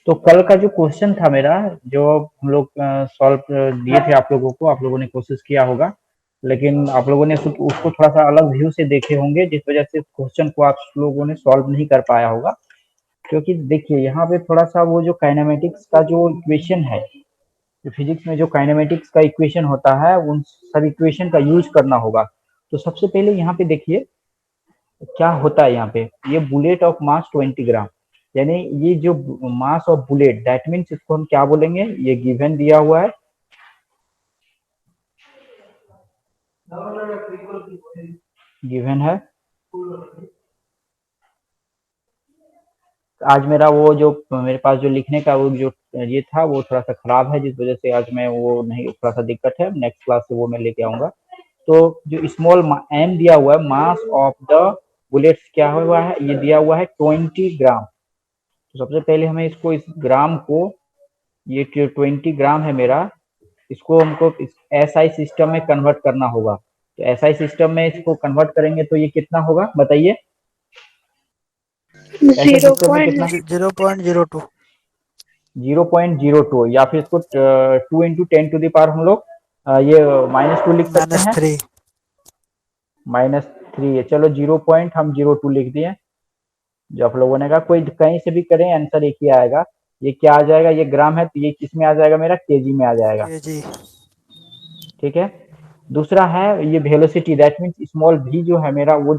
तो कल का जो क्वेश्चन था मेरा, जो हम लोग सॉल्व दिए थे आप लोगों को, आप लोगों ने कोशिश किया होगा, लेकिन आप लोगों ने उसको थोड़ा सा अलग व्यू से देखे होंगे, जिस वजह से क्वेश्चन को आप लोगों ने सॉल्व नहीं कर पाया होगा। क्योंकि देखिए यहाँ पे थोड़ा सा वो जो काइनेमेटिक्स का जो इक्वेशन है, जो फिजिक्स में जो काइनेमेटिक्स का इक्वेशन होता है, उन सब इक्वेशन का यूज करना होगा। तो सबसे पहले यहाँ पे देखिए क्या होता है। यहाँ पे ये बुलेट ऑफ मास 20 ग्राम, यानी ये जो mass of bullet, that means इसको हम क्या बोलेंगे, ये गिवन दिया हुआ है, गिवन है। आज मेरा वो जो मेरे पास जो लिखने का वो जो ये था वो थोड़ा सा खराब है, जिस वजह से आज मैं वो नहीं, थोड़ा सा दिक्कत है, नेक्स्ट क्लास से वो मैं लेके आऊंगा। तो जो स्मॉल एम दिया हुआ है, मास ऑफ द बुलेट्स क्या हुआ है, ये दिया हुआ है 20 ग्राम। तो सबसे पहले हमें इसको, इस ग्राम को, ये 20 ग्राम है मेरा, इसको हमको एस आई सिस्टम में कन्वर्ट करना होगा। तो एस आई सिस्टम में इसको कन्वर्ट करेंगे तो ये कितना होगा बताइए, ऐसा जीरो सिस्टम में पॉइंट कितना? 0.02। 0.02, या फिर इसको 2 × 10⁻⁴ हम लोग ये -2 लिख सकते हैं। -3। -3 है, चलो 0.02 लिख दिए। जो आप लोगों ने कहा, कोई कहीं से भी करें आंसर एक ही आएगा। ये क्या आ जाएगा, ये ग्राम है तो ये किस में आ जाएगा, मेरा केजी में आ जाएगा। केजी। ठीक है। दूसरा है ये velocity, that means small v जो है मेरा, वो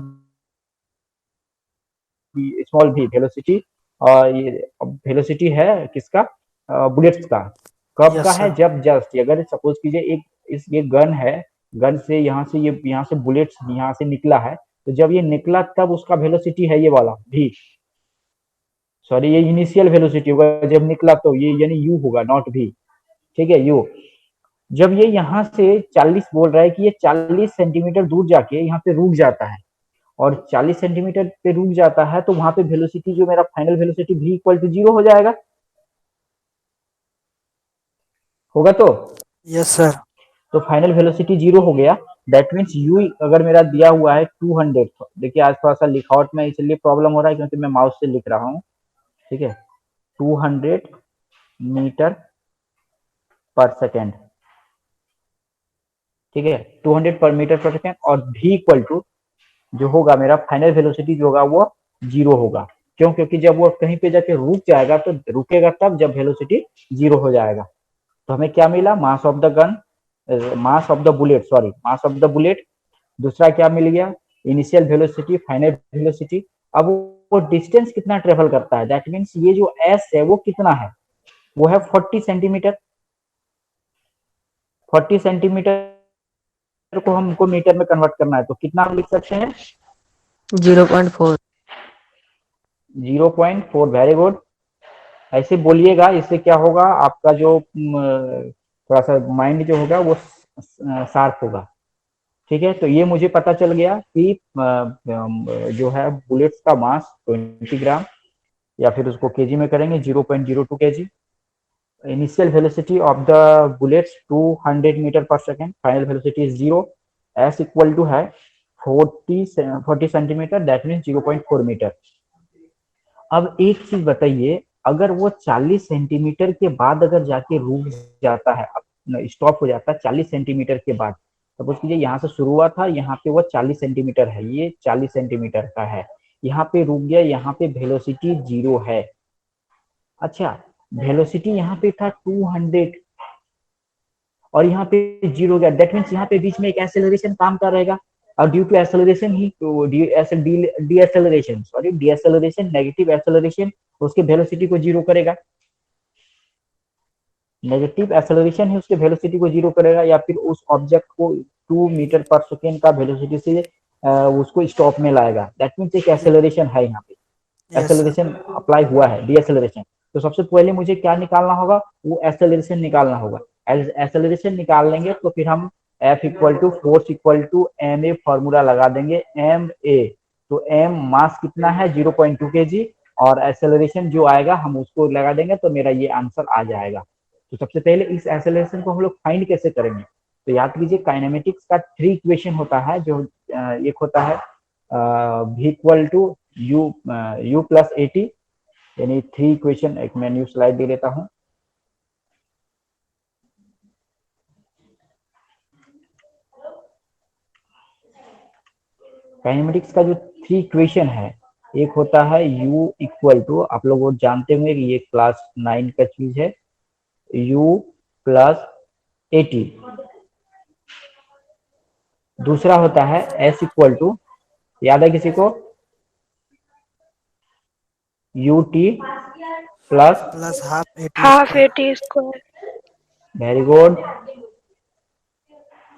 स्मॉल v वेलोसिटी, और ये वेलोसिटी है किसका, बुलेट्स का। कब का यस है, सर। जब जस्ट अगर सपोज कीजिए एक ये गन है, गन से यहाँ से ये यहाँ से बुलेट्स यहाँ से निकला है, तो जब ये निकला तब उसका वेलोसिटी है ये वाला v, सॉरी ये इनिशियल वेलोसिटी होगा जब निकला, तो ये यानी u होगा, नॉट v। ठीक है, u। जब ये यहाँ से 40 बोल रहा है कि ये 40 सेंटीमीटर दूर जाके यहाँ पे रुक जाता है, और 40 सेंटीमीटर पे रुक जाता है, तो वहां पे वेलोसिटी जो मेरा final velocity v equal to 0 हो जाएगा, होगा तो। Yes sir. तो फाइनल वेलोसिटी 0 हो गया। दैट मीन्स u अगर मेरा दिया हुआ है 200, देखिए आज थोड़ा सा लिखावट में इसलिए प्रॉब्लम हो रहा है क्योंकि मैं माउस से लिख रहा हूँ। ठीक है, 200 मीटर पर सेकेंड। ठीक है, 200 पर मीटर पर सेकेंड, और v इक्वल टू जो होगा मेरा फाइनल वेलोसिटी जो होगा वो 0 होगा। क्यों? क्योंकि जब वो कहीं पे जाके रुक जाएगा तो रुकेगा तब जब वेलोसिटी 0 हो जाएगा। तो हमें क्या मिला, मास of the gun, mass of the bullet, sorry mass of the bullet. दूसरा क्या मिल गया, इनिशियल वेलोसिटी, फाइनल वेलोसिटी। अब वो डिस्टेंस कितना ट्रेवल करता है, दैट मीन्स ये जो एस है वो कितना है, वो है 40 सेंटीमीटर। 40 सेंटीमीटर को हमको मीटर में कन्वर्ट करना है, तो कितना हम लिख सकते हैं, 0.4। 0.4। Very good. ऐसे बोलिएगा, इससे क्या होगा, आपका जो थोड़ा सा माइंड जो होगा वो शार्प होगा। ठीक है, तो ये मुझे पता चल गया कि जो है बुलेट्स का मास 20 ग्राम, या फिर उसको केजी में करेंगे 0.02 kg. Initial velocity of the bullets 200 metre per second, final velocity is 0। S equal to है 40 सेंटीमीटर, दैट मीन 0.4 मीटर। अब एक चीज बताइए, अगर वो 40 सेंटीमीटर के बाद अगर जाके रुक जाता है, स्टॉप हो जाता है 40 सेंटीमीटर के बाद, सपोज कीजिए यहाँ से शुरू हुआ था, यहाँ पे वो 40 सेंटीमीटर है, ये 40 सेंटीमीटर का है, यहाँ पे रुक गया, यहाँ पे वेलोसिटी 0 है। अच्छा, वेलोसिटी यहाँ पे था 200 और यहाँ पे 0 हो गया, दैट मीन्स यहाँ पे बीच में एक एक्सेलरेशन काम कर रहेगा, और ड्यू टू एक्सेलरेशन ही de acceleration, sorry de acceleration, negative acceleration उसके वेलोसिटी को 0 करेगा। नेगेटिव एक्सेलरेशन ही उसके वेलोसिटी को 0 करेगा, या फिर उस ऑब्जेक्ट को 2 मीटर पर सेकेंड का वेलोसिटी से उसको स्टॉप में लाएगा, दैट मीन्स एक एक्सेलरेशन है यहाँ पे, यस सर। एक्सेलरेशन अप्लाई हुआ है, डी एक्सेलरेशन। तो सबसे पहले मुझे क्या निकालना होगा, वो एक्सेलरेशन निकालना होगा। एक्सेलरेशन निकाल लेंगे तो फिर हम F equal to force equal to M A formula लगा देंगे, एम ए। तो एम मास कितना है 0.2 केजी, और एक्सेलरेशन जो आएगा हम उसको लगा देंगे, तो मेरा ये आंसर आ जाएगा। तो सबसे पहले इस एक्सेलरेशन को हम लोग फाइंड कैसे करेंगे, तो याद कीजिए काइनेमेटिक्स का 3 इक्वेशन होता है, जो एक होता है v equal to U plus A T, यानी 3 इक्वेशन, एक मैं न्यू स्लाइड दे देता हूँ। काइनेमेटिक्स का जो 3 इक्वेशन है, एक होता है u इक्वल टू, आप लोग वो जानते होंगे कि ये क्लास 9 का चीज है, u प्लस 80। दूसरा होता है s इक्वल टू, याद है किसी को, ut plus plus half eighty half square. 80 square. Very good,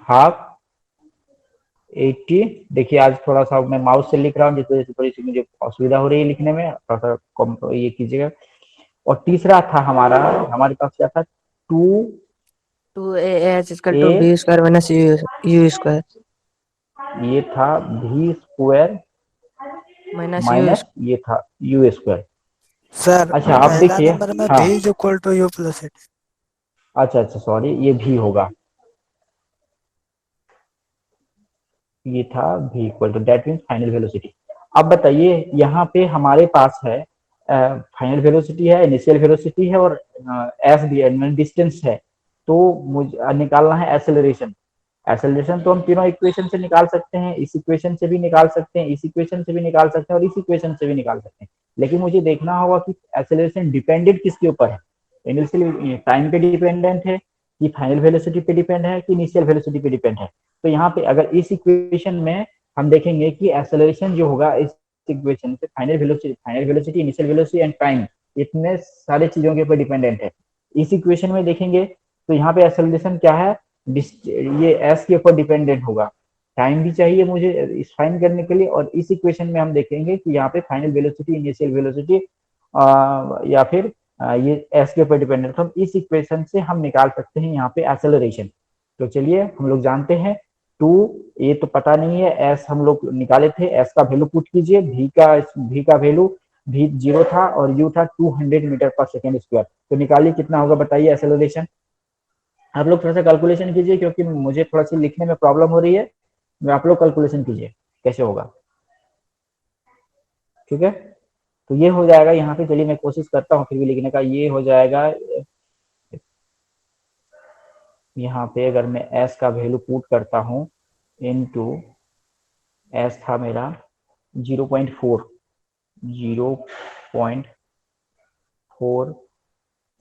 half 80। देखिए आज थोड़ा सा मैं माउस से लिख रहा हूँ, जिस वजह से थोड़ी सी मुझे असुविधा हो रही है लिखने में, थोड़ा सा कम ये कीजिएगा। और तीसरा था हमारा, हमारे पास क्या था, 2AH equal A, to B square minus U square ये था v square minus U minus ये था u स्क्वायर। सर अच्छा आप पहला देखिए, नंबर में हाँ, भी is equal to U plus A T. अच्छा सॉरी, ये v होगा, ये था v equal to, that means final velocity. अब बताइए यहाँ पे हमारे पास है फाइनल वेलोसिटी है, इनिशियल वेलोसिटी है, और एस भी है, डिस्टेंस है। तो मुझे निकालना है एक्सेलरेशन। एक्सेलरेशन तो हम तीनों इक्वेशन से निकाल सकते हैं, इस इक्वेशन से भी निकाल सकते हैं, इस इक्वेशन से भी निकाल सकते हैं, और इस इक्वेशन से भी निकाल सकते हैं। लेकिन मुझे देखना होगा कि एक्सेलरेशन डिपेंडेंट किसके ऊपर है, इनिशियल टाइम पे डिपेंडेंट है, कि फाइनल वेलोसिटी पे डिपेंड है, कि इनिशियल वेलोसिटी पे डिपेंड है। तो यहाँ पे अगर इस इक्वेशन में हम देखेंगे कि एक्सेलरेशन जो होगा इस इक्वेशन पे, final velocity, initial velocity and time, इतने सारे चीजों के ऊपर डिपेंडेंट है। इस इक्वेशन में देखेंगे तो यहाँ पे एक्सेलरेशन क्या है, ये एस के ऊपर डिपेंडेंट होगा। टाइम भी चाहिए मुझे इस फाइंड करने के लिए, और इस इक्वेशन में हम देखेंगे कि यहाँ पे फाइनल वेलोसिटी, इनिशियल वेलोसिटी या फिर ये एस के ऊपर डिपेंडेंट। हम इस इक्वेशन से हम निकाल सकते हैं यहाँ पे एक्सेलरेशन। तो चलिए हम लोग जानते हैं 2, ये तो पता नहीं है, एस हम लोग निकाले थे, एस का वैल्यू पुट कीजिए, भी का वैल्यू भी 0 था और यू था 200 मीटर पर सेकेंड स्क्वायर। तो निकालिए कितना होगा, बताइए एक्सेलरेशन। आप लोग थोड़ा सा कैलकुलेशन कीजिए, क्योंकि मुझे थोड़ा सी लिखने में प्रॉब्लम हो रही है, आप लोग कैलकुलेशन कीजिए कैसे होगा, ठीक है। तो ये हो जाएगा यहाँ पे, चलिए मैं कोशिश करता हूँ फिर भी लिखने का। ये हो जाएगा यहाँ पे, अगर मैं s का वैल्यू पुट करता हूँ इनटू, s था मेरा 0.4, 0.4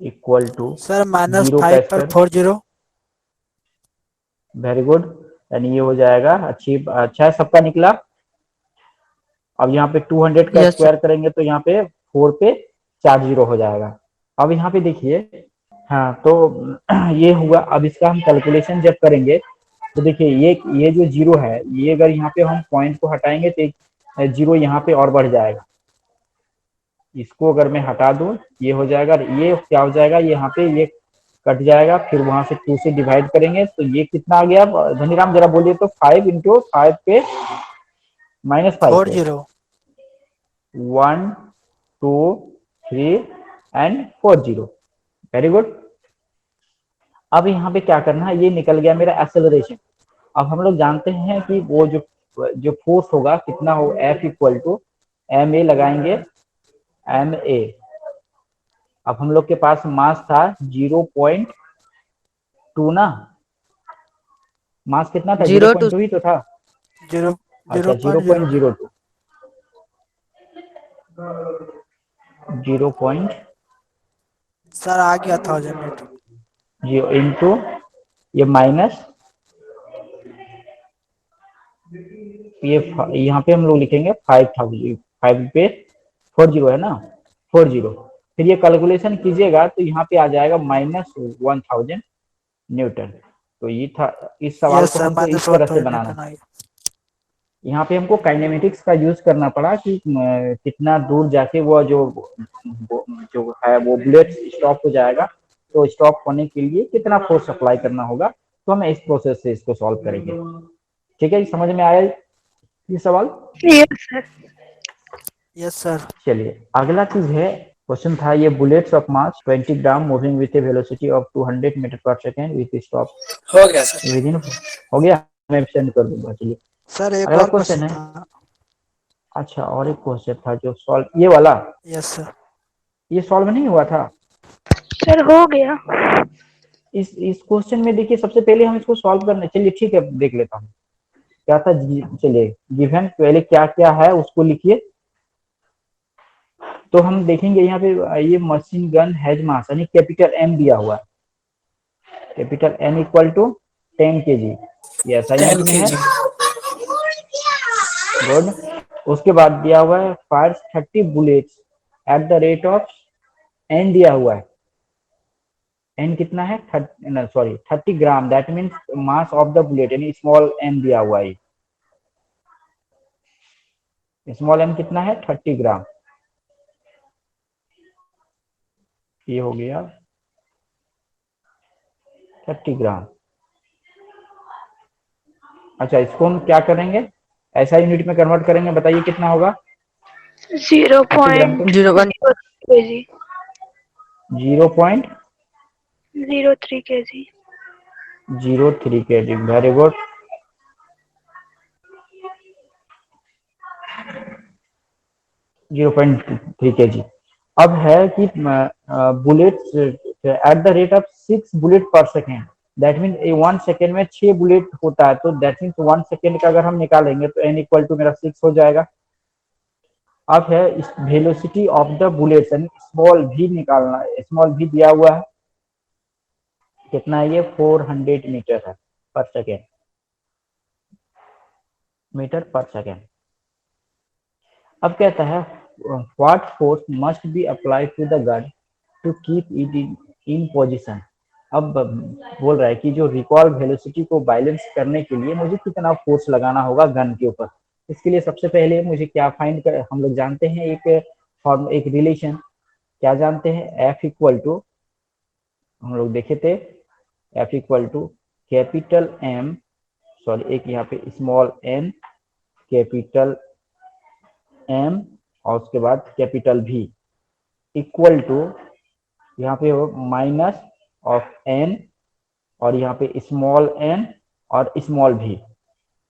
इक्वल टू सर माइनस 0 का 5 पर स्क्वायर। 40। वेरी गुड, यानी ये हो जाएगा, अच्छा सबका निकला। अब यहाँ पे 200 का यस सर स्क्वायर करेंगे तो यहाँ पे 4 पे 4 जीरो हो जाएगा। अब यहाँ पे देखिए, हाँ तो ये हुआ। अब इसका हम कैलकुलेशन जब करेंगे तो देखिए, ये जो जीरो है, ये अगर यहाँ पे हम पॉइंट को हटाएंगे तो एक जीरो यहाँ पे और बढ़ जाएगा। इसको अगर मैं हटा दूं, ये हो जाएगा, ये क्या हो जाएगा, यहाँ पे ये कट जाएगा, फिर वहां से 2 से डिवाइड करेंगे तो ये कितना आ गया, धनीराम जरा बोलिए तो, 5 इंटू 5 पे -5 पे 40। 1 2 3 एंड 4 जीरो। Very good. अब यहाँ पे क्या करना है, ये निकल गया मेरा एक्सेलरेशन। अब हम लोग जानते हैं कि वो जो फोर्स होगा कितना हो, F equal to M A लगाएंगे, एम ए। अब हम लोग के पास मास था 0.2 ना, मास कितना था, 0 to 0.2 ही तो था। जीरो अच्छा 0.02। 0.02, 0.0 सर आ गया 1000 मीटर। इंटू ये माइनस, ये यहाँ पे हम लोग लिखेंगे 5000, 5 पे 40 है ना, 40। फिर ये कैलकुलेशन कीजिएगा तो यहाँ पे आ जाएगा -1000 न्यूटन। तो ये था, इस सवाल यस को सर हमको माइनस इस वन तरह से थाउजेंड बनाना न्यूटन था। आ गया। यहाँ पे हमको काइनेमेटिक्स का यूज करना पड़ा कि कितना दूर जाके वो जो है वो बुलेट स्टॉप हो जाएगा, तो स्टॉप होने के लिए कितना फोर्स अप्लाई करना होगा। तो हम इस प्रोसेस से इसको सॉल्व करेंगे। ठीक है, समझ में आया ये सवाल। Yes sir. Yes sir. चलिए अगला चीज है, क्वेश्चन था ये, bullets of mass 20 gram moving with a velocity of 200 metre per second with stop हो गया सर। विद इन, हो गया, मैं सेंड कर दूंगा। चलिए सर एक अगला और क्वेश्चन क्वेश्चन है। था। अच्छा और एक क्वेश्चन था जो सॉल्व, ये वाला। Yes sir. ये सॉल्व नहीं हुआ था? सर हो गया। इस क्वेश्चन में देखिए, सबसे पहले हम इसको सॉल्व करने, चलिए ठीक है देख लेता हूँ क्या था। चलिए गिवन पहले क्या क्या है उसको लिखिए। तो हम देखेंगे यहाँ पे ये मशीन गन हैज मास यानी कैपिटल एम दिया हुआ है, capital m equal to 10 kg, ये असाइनमेंट 10 में है। kg। गुड। उसके बाद दिया हुआ है fires 30 bullets at the rate of n दिया हुआ है, एन कितना है, 30 gram, that means mass of the bullet यानी स्मॉल एम दिया हुआ है। स्मॉल एम कितना है, 30 ग्राम। ये हो गया 30 ग्राम। अच्छा इसको हम क्या करेंगे, ऐसा यूनिट में कन्वर्ट करेंगे, बताइए कितना होगा। 0.03 30 ग्राम को kg। 0.03 kg। kg, very good. 0.3 kg। अब है कि bullets at the rate of 6 bullet पर सेकेंड, दैट मीन 1 सेकेंड में 6 बुलेट होता है, तो दैट मीन 1 सेकेंड का अगर हम निकालेंगे तो n इक्वल टू मेरा 6 हो जाएगा। अब है वेलोसिटी ऑफ द बुलेट्स यानी स्मॉल भी निकालना है, स्मॉल भी दिया हुआ है, कितना है ये 400 मीटर है पर सेकेंड, मीटर पर सेकेंड। अब कहता है what force must be applied to the gun to keep it in position. अब बोल रहा है कि जो रिकॉल वेलोसिटी को बैलेंस करने के लिए मुझे कितना फोर्स लगाना होगा गन के ऊपर। इसके लिए सबसे पहले मुझे क्या फाइंड कर, हम लोग जानते हैं एक रिलेशन, क्या जानते हैं, एफ इक्वल टू, हम लोग देखे थे, F equal to capital M, sorry एक यहाँ पे स्मॉल एन, कैपिटल एम और उसके बाद कैपिटल भी इक्वल टू, यहाँ पे माइनस ऑफ एन और यहाँ पे स्मॉल एन और स्मॉल भी।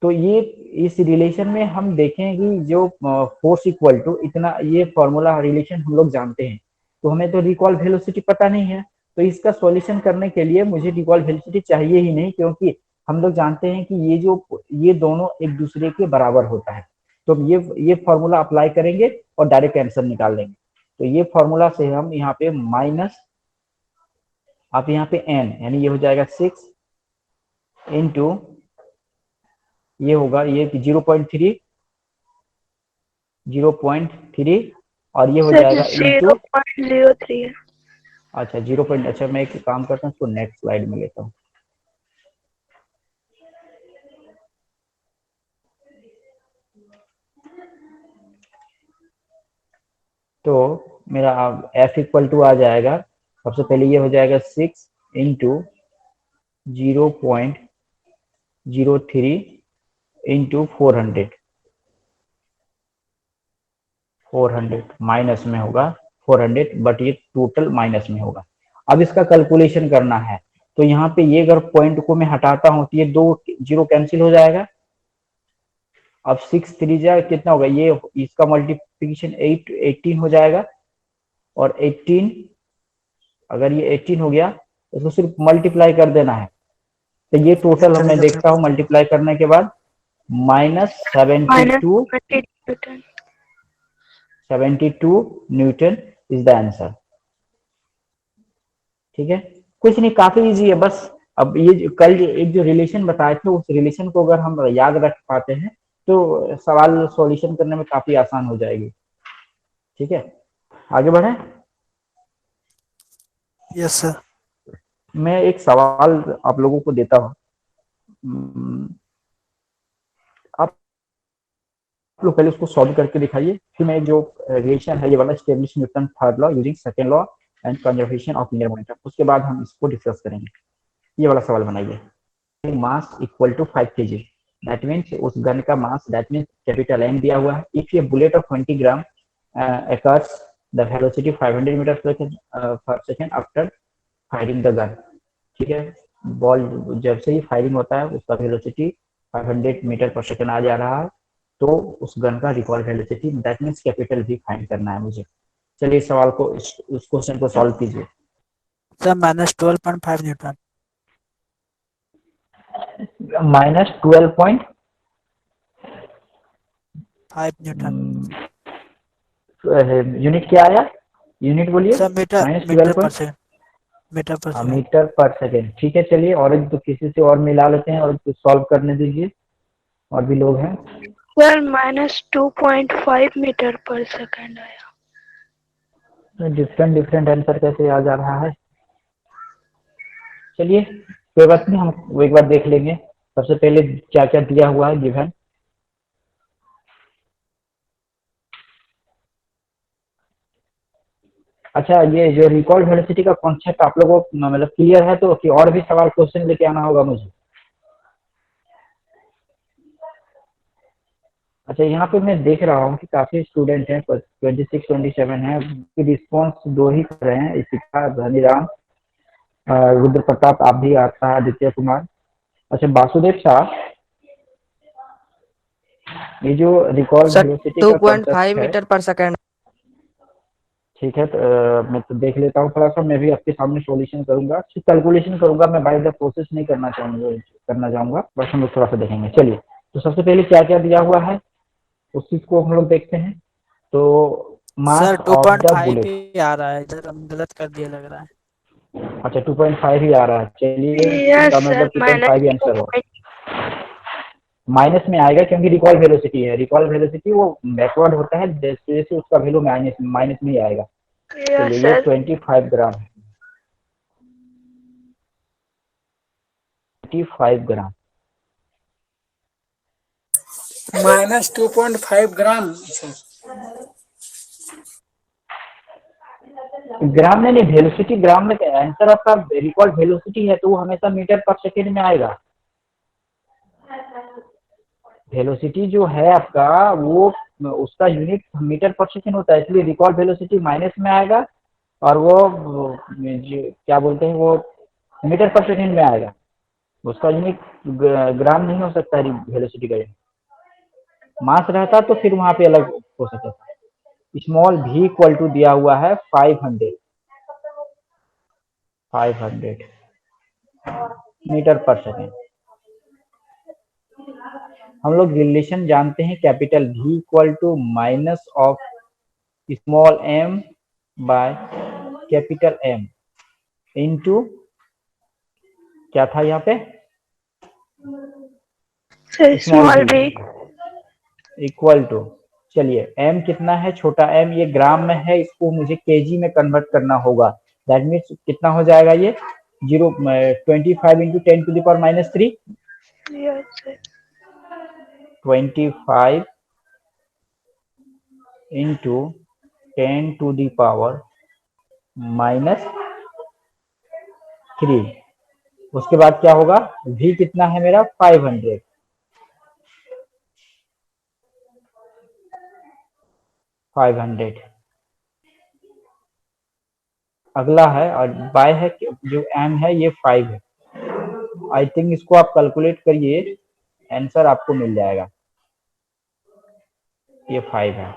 तो ये इस रिलेशन में हम देखें कि जो फोर्स इक्वल टू इतना, ये फॉर्मूला रिलेशन हम लोग जानते हैं, तो हमें तो रिकॉल वेलोसिटी पता नहीं है, तो इसका सॉल्यूशन करने के लिए मुझे रिकॉल वेलोसिटी चाहिए ही नहीं, क्योंकि हम लोग जानते हैं कि ये दोनों एक दूसरे के बराबर होता है। तो ये फॉर्मूला अप्लाई करेंगे और डायरेक्ट आंसर निकाल लेंगे। तो ये फॉर्मूला से हम यहाँ पे माइनस, आप यहाँ पे n यानी ये हो जाएगा 6 इंटू, ये होगा ये 0.3 और ये हो सर जाएगा इंटू, 0.03 है। अच्छा 0. अच्छा मैं एक काम करता हूँ, इसको नेक्स्ट स्लाइड में लेता हूँ। तो मेरा f इक्वल टू आ जाएगा, सबसे पहले ये हो जाएगा 6 इंटू 0.03 इंटू 400 माइनस में होगा 400, बट ये टोटल माइनस में होगा। अब इसका कैलकुलेशन करना है, तो यहाँ पे ये अगर पॉइंट को मैं हटाता हूँ तो ये 2 0 कैंसिल हो जाएगा। अब 6 3 जा कितना होगा, ये इसका मल्टीप्लीकेशन 18 हो जाएगा, और 18 अगर ये 18 हो गया तो इसको सिर्फ मल्टीप्लाई कर देना है। तो ये टोटल मैं देखता हूँ मल्टीप्लाई करने के बाद -72 न्यूटन इज द आंसर। ठीक है, कुछ नहीं, काफी इजी है बस। अब ये कल एक जो रिलेशन बताए थे, उस रिलेशन को अगर हम याद रख पाते हैं तो सवाल सॉल्यूशन करने में काफी आसान हो जाएगी। ठीक है, आगे बढ़े। Yes sir. मैं एक सवाल आप लोगों को देता हूँ, आप लोग पहले उसको सॉल्व करके दिखाइए, फिर मैं जो रिलेशन है ये वाला, establish Newton third law using second law and conservation of linear momentum, उसके बाद हम इसको डिस्कस करेंगे। ये वाला सवाल बनाइए। Mass equal to 5 kg, that means उस गन का mass, that means capital m दिया हुआ है। इफ ये bullet of 20 gram occurs the velocity 500 metre per second after firing the gun. ठीक है, बॉल जब से ही फायरिंग होता है उसका वेलोसिटी 500 मीटर पर सेकेंड आ जा रहा है, तो उस गन का recall velocity, that means capital भी फाइंड करना है मुझे। चलिए इस सवाल को उस क्वेश्चन को सॉल्व कीजिए। Sir -12.5 Newton. -12.5 न्यूटन। यूनिट क्या आया, यूनिट बोलिए। सर मीटर मीटर पर सेकंड। मीटर पर सेकंड। मीटर पर सेकेंड, ठीक है। चलिए और एक तो किसी से और मिला लेते हैं और सॉल्व करने दीजिए, और भी लोग हैं। सर -2.5 मीटर पर सेकंड आया। डिफरेंट डिफरेंट आंसर कैसे आ जा रहा है। चलिए कोई बात नहीं, हम वो एक बार देख लेंगे। सबसे पहले क्या क्या दिया हुआ है गिवन। अच्छा, ये जो रिकॉल वेलोसिटी का कॉन्सेप्ट आप लोगों को मतलब क्लियर है तो, कि और भी सवाल क्वेश्चन लेके आना होगा मुझे। अच्छा, यहाँ पे मैं देख रहा हूँ कि काफी स्टूडेंट हैं, 26 27 है, रिस्पॉन्स दो ही कर रहे हैं, इशिका, धनीराम, रुद्र प्रताप, आप भी, आता आदित्य कुमार। अच्छा वासुदेव साहब, ये जो रिकॉल सर वेलोसिटी टू का पॉइंट कंसेप्ट फाइव है, मीटर पर सेकेंड। ठीक है। तो मैं तो देख लेता हूँ थोड़ा सा, मैं भी आपके सामने सॉल्यूशन करूंगा, कैलकुलेशन करूंगा, मैं बाय द प्रोसेस नहीं करना चाहूंगा, बस हम लोग थोड़ा सा देखेंगे। चलिए, तो सबसे पहले क्या क्या दिया हुआ है उस चीज को हम लोग देखते हैं। तो sir mass of the 2.5 bullet, ही आ रहा है, इधर हम गलत कर दिया लग रहा है। अच्छा 2.5 ही आ रहा है। चलिए यस इसका सर मतलब 2.5 ही आंसर होगा। -2. माइनस में आएगा क्योंकि रिकॉल वेलोसिटी है, रिकॉल वेलोसिटी वो बैकवर्ड होता है, जैसे जैसे उसका वैल्यू माइनस माइनस में ही आएगा। यस चलिए ये सर 25 ग्राम है, 25 ग्राम। -2.5 ग्राम। ग्राम में नहीं, वेलोसिटी ग्राम में क्या है? आंसर आपका रिकॉल वेलोसिटी है तो वो हमेशा मीटर पर सेकेंड में आएगा। वेलोसिटी जो है आपका, वो उसका यूनिट मीटर पर सेकेंड होता है, इसलिए रिकॉल वेलोसिटी माइनस में आएगा, और वो क्या बोलते हैं, वो मीटर पर सेकेंड में आएगा। उसका यूनिट ग्राम नहीं हो सकता है, वेलोसिटी का यूनिट मास रहता तो फिर वहां पे अलग हो सकता था। स्मॉल v इक्वल टू दिया हुआ है 500 मीटर पर सेकेंड। हम लोग रिलेशन जानते हैं, capital V equal to minus of small m by capital M into, क्या था यहाँ पे, sir small small v b. Equal to, चलिए m कितना है, छोटा m, ये ग्राम में है, इसको मुझे केजी में कन्वर्ट करना होगा। दैट मीन्स कितना हो जाएगा ये, 25 इंटू 10⁻³ यस सर 25 इंटू 10⁻³ उसके बाद क्या होगा, v कितना है मेरा 500। अगला है और बाय है, जो m है ये 5 है। आई थिंक इसको आप कैलकुलेट करिए, आंसर आपको मिल जाएगा। ये 5 है,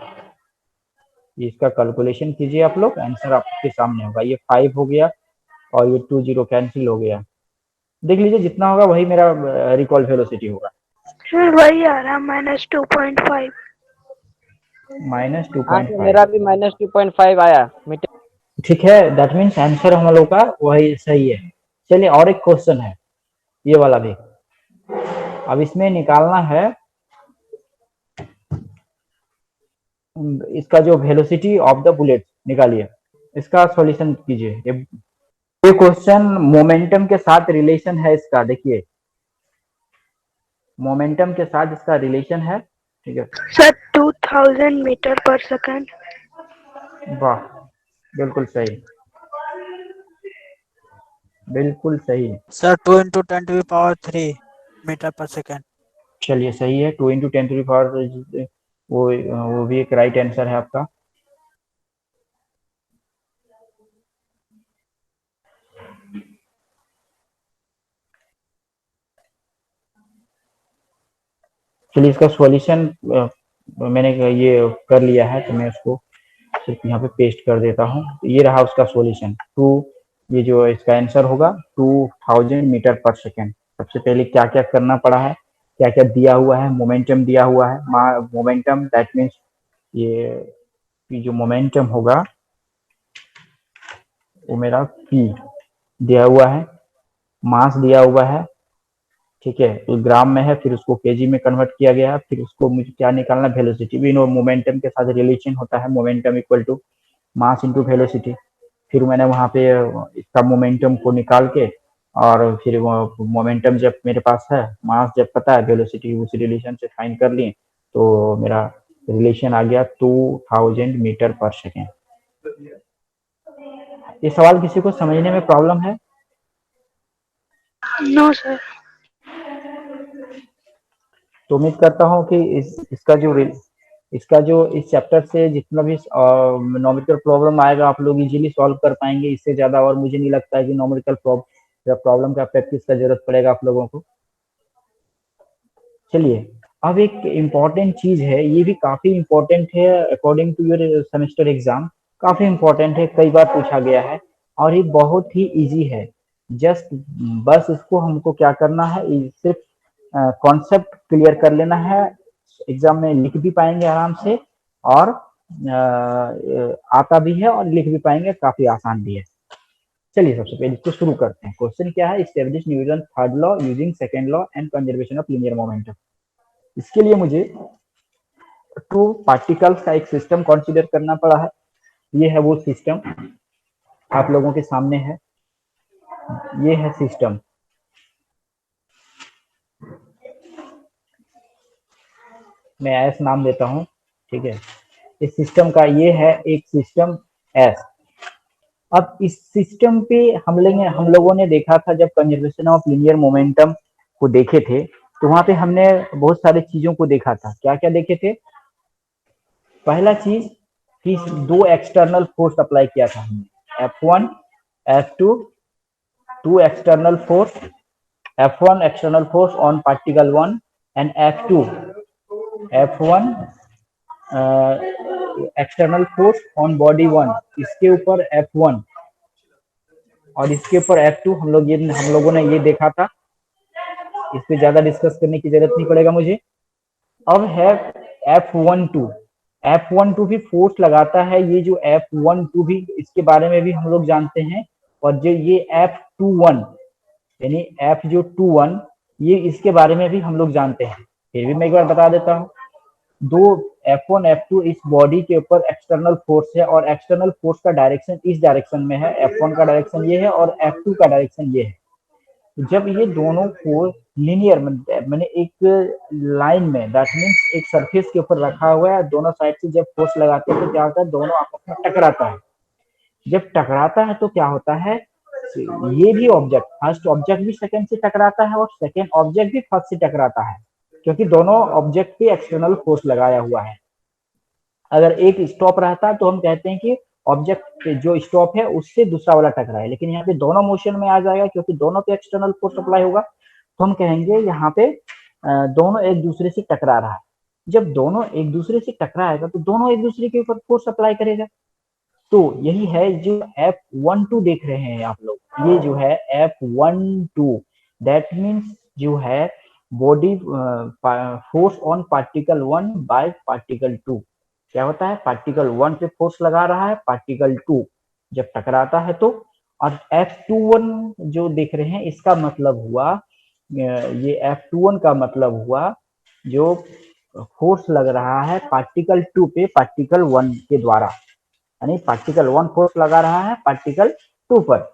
इसका कैलकुलेशन कीजिए आप लोग, आंसर आपके सामने होगा। ये 5 हो गया और ये 20 कैंसिल हो गया। देख लीजिए जितना होगा वही मेरा रिकॉल वेलोसिटी होगा। सर वही आ रहा -2.5. माइनस टू हाँ पॉइंट सर, फाइव मेरा भी -2.5 आया मीटर। ठीक है, दैट मीन्स आंसर हम लोग का वही सही है। चलिए और एक क्वेश्चन है, ये वाला भी। अब इसमें निकालना है इसका जो वेलोसिटी ऑफ द बुलेट निकालिए, इसका सॉल्यूशन कीजिए। ये क्वेश्चन मोमेंटम के साथ रिलेशन है इसका, देखिए मोमेंटम के साथ इसका रिलेशन है, ठीक है। सर 2000 मीटर पर सेकंड. वाह, बिल्कुल सही, बिल्कुल सही। सर 2 × 10⁻³ मीटर पर सेकंड। चलिए सही है, 2 × 10⁻⁴ वो भी एक राइट आंसर है आपका। चलिए इसका सॉल्यूशन मैंने ये कर लिया है, तो मैं उसको सिर्फ यहाँ पे पेस्ट कर देता हूँ। ये रहा उसका सॉल्यूशन। ये जो इसका आंसर होगा 2000 मीटर पर सेकेंड। सबसे पहले क्या क्या करना पड़ा है, क्या क्या दिया हुआ है, मोमेंटम दिया हुआ है। मोमेंटम दैट मीन्स ये जो मोमेंटम होगा वो मेरा p दिया हुआ है, मास दिया हुआ है, ठीक है, तो ग्राम में है, फिर उसको केजी में कन्वर्ट किया गया है, फिर उसको मुझे क्या निकालना, वेलोसिटी भी नो मोमेंटम के साथ रिलेशन होता है, momentum equal to mass into velocity. फिर मैंने वहां पे इसका मोमेंटम को निकाल के और फिर मोमेंटम जब मेरे पास है, मास जब पता है, वेलोसिटी उस रिलेशन से फाइंड कर लिए, तो मेरा रिलेशन आ गया 2000 मीटर पर सेकेंड। ये सवाल किसी को समझने में प्रॉब्लम है? No sir. तो उम्मीद करता हूँ कि इसका जो इस चैप्टर से जितना भी नॉमेरिकल प्रॉब्लम आएगा आप लोग इजीली सॉल्व कर पाएंगे। इससे ज्यादा और मुझे नहीं लगता है कि नॉमेरिकल प्रॉब्लम का प्रैक्टिस का जरूरत पड़ेगा आप लोगों को। चलिए, अब एक इम्पॉर्टेंट चीज है, ये भी काफी इम्पोर्टेंट है according to your semester exam, काफी इम्पोर्टेंट है, कई बार पूछा गया है और ये बहुत ही इजी है। जस्ट बस इसको हमको क्या करना है, सिर्फ कॉन्सेप्ट क्लियर कर लेना है, एग्जाम में लिख भी पाएंगे आराम से और आता भी है और लिख भी पाएंगे, काफी आसान भी है। चलिए सबसे पहले इसको शुरू करते हैं। क्वेश्चन क्या है, establish Newton third law using second law and conservation of linear momentum. इसके लिए मुझे टू पार्टिकल्स का एक सिस्टम कंसीडर करना पड़ा है। ये है वो सिस्टम, आप लोगों के सामने है, ये है सिस्टम। मैं एस नाम देता हूं, ठीक है। इस सिस्टम का ये है एक सिस्टम एस। अब इस सिस्टम पे हम लोगों ने देखा था जब कंजर्वेशन ऑफ लीनियर मोमेंटम को देखे थे, तो वहां पे हमने बहुत सारी चीजों को देखा था। क्या क्या देखे थे? पहला चीज कि दो एक्सटर्नल फोर्स अप्लाई किया था हमने, F1 F2, two external force, F1 external force on particle 1 and F1 external force on body 1, इसके ऊपर F1 और इसके ऊपर F2। हम लोगों ने ये देखा था, इस पे ज्यादा डिस्कस करने की जरूरत नहीं पड़ेगा मुझे। अब है F12 भी फोर्स लगाता है। ये जो F12 भी, इसके बारे में भी हम लोग जानते हैं। और जो ये F21 यानी F जो 21, ये इसके बारे में भी हम लोग जानते हैं। फिर भी मैं एक बार बता देता हूँ, दो F1 F2 इस बॉडी के ऊपर एक्सटर्नल फोर्स है और एक्सटर्नल फोर्स का डायरेक्शन इस डायरेक्शन में है। F1 का डायरेक्शन ये है और F2 का डायरेक्शन ये है। जब ये दोनों फोर्स लीनियर मैंने एक लाइन में, दैट मीन्स एक सरफेस के ऊपर रखा हुआ है, दोनों साइड से जब फोर्स लगाते हैं तो क्या होता है, दोनों आपस में टकराता है। जब टकराता है तो क्या होता है, ये भी ऑब्जेक्ट, फर्स्ट ऑब्जेक्ट भी सेकंड से टकराता है और सेकंड ऑब्जेक्ट भी फर्स्ट से टकराता है, क्योंकि दोनों ऑब्जेक्ट पे एक्सटर्नल फोर्स लगाया हुआ है। अगर एक स्टॉप रहता है तो हम कहते हैं कि ऑब्जेक्ट जो स्टॉप है उससे दूसरा वाला टकरा है, लेकिन यहाँ पे दोनों मोशन में आ जाएगा क्योंकि दोनों पे एक्सटर्नल फोर्स अप्लाई होगा, तो हम कहेंगे यहाँ पे दोनों एक दूसरे से टकरा रहा है। जब दोनों एक दूसरे से टकराएगा तो दोनों एक दूसरे के ऊपर फोर्स अप्लाई करेगा। तो यही है जो F12 देख रहे हैं आप लोग, ये जो है F12, दैट मीन्स जो है body force on particle 1 by particle 2। क्या होता है, पार्टिकल 1 पे फोर्स लगा रहा है, पार्टिकल 2 जब टकराता है तो। और F21 जो देख रहे हैं, इसका मतलब हुआ, ये F21 का मतलब हुआ जो फोर्स लग रहा है पार्टिकल 2 पे पार्टिकल 1 के द्वारा, यानी पार्टिकल 1 फोर्स लगा रहा है पार्टिकल 2 पर।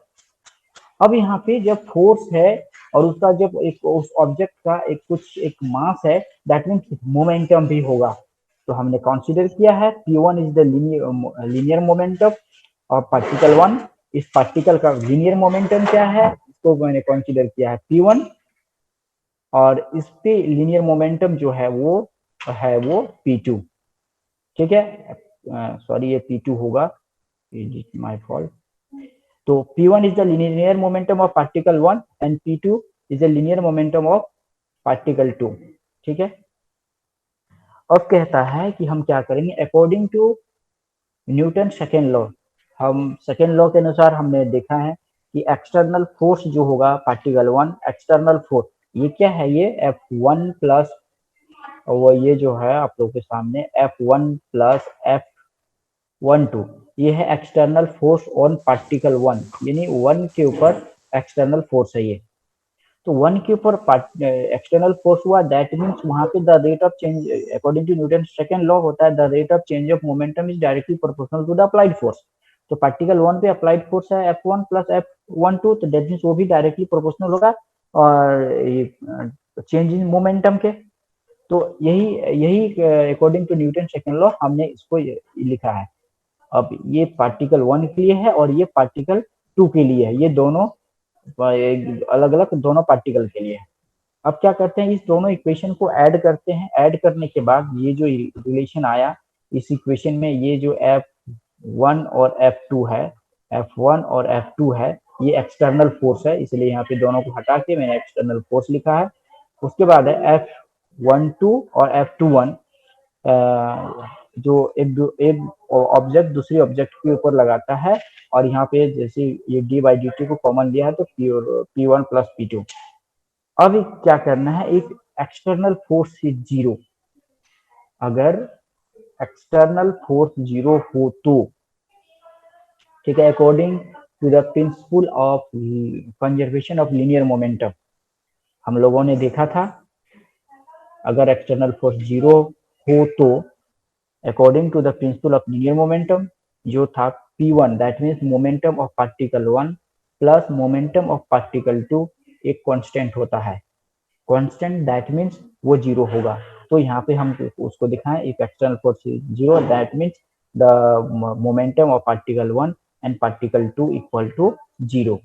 अब यहाँ पे जब फोर्स है और उसका जब एक उस ऑब्जेक्ट का एक मास है, दैट मीन्स मोमेंटम भी होगा। तो हमने कंसीडर किया है P1 is the linear momentum और पार्टिकल 1, इस पार्टिकल का लीनियर मोमेंटम क्या है, इसको मैंने कंसीडर किया है P1, और इस पे लीनियर मोमेंटम जो है वो P2। ठीक है, सॉरी ये P2 होगा, माय फॉल्ट। तो P1 is the linear momentum of particle 1 and P2 is the linear momentum of particle 2। ठीक है, अब कहता है कि हम क्या करेंगे, according to Newton second law, हम सेकेंड लॉ के अनुसार हमने देखा है कि एक्सटर्नल फोर्स जो होगा पार्टिकल वन, एक्सटर्नल फोर्स ये क्या है, ये F1 प्लस, वो ये जो है आप लोगों के सामने F1 प्लस F12, ये है external force on particle one, यानी वन के ऊपर एक्सटर्नल फोर्स है ये। तो वन के ऊपर एक्सटर्नल फोर्स हुआ, दैट मीन्स वहां पे the rate of change according to Newton second law होता है, the rate of change of momentum is directly proportional to the applied force. तो पार्टिकल वन पे अप्लाइड फोर्स है F1 प्लस F12, तो that means वो भी directly proportional होगा और चेंज इन मोमेंटम के। तो यही यही according to Newton second law हमने इसको लिखा है। अब ये पार्टिकल वन के लिए है और ये पार्टिकल टू के लिए है, ये दोनों अलग अलग दोनों पार्टिकल के लिए है। अब क्या करते हैं, इस दोनों इक्वेशन को ऐड करते हैं, ऐड करने के बाद ये जो रिलेशन आया इस इक्वेशन में, ये जो F1 और F2 है, F1 और F2 है, ये एक्सटर्नल फोर्स है, इसलिए यहाँ पे दोनों को हटा के मैंने एक्सटर्नल फोर्स लिखा है। उसके बाद है F12 और F21, जो एक ऑब्जेक्ट दूसरी ऑब्जेक्ट के ऊपर लगाता है, और यहाँ पे जैसे ये d/dt को कॉमन लिया है तो P1 प्लस P2। अब क्या करना है, एक एक्सटर्नल फोर्स इज जीरो, अगर एक्सटर्नल फोर्स जीरो हो तो ठीक है, according to the principle of conservation of linear momentum, हम लोगों ने देखा था अगर एक्सटर्नल फोर्स जीरो हो तो according to the principle of linear momentum जो था P1, that means momentum of particle one plus momentum of particle two एक कांस्टेंट होता है, कांस्टेंट दैट मीन्स वो जीरो होगा। तो यहाँ पे हम उसको दिखाएं, एक external force zero, that means the momentum of particle one and particle two equal to zero.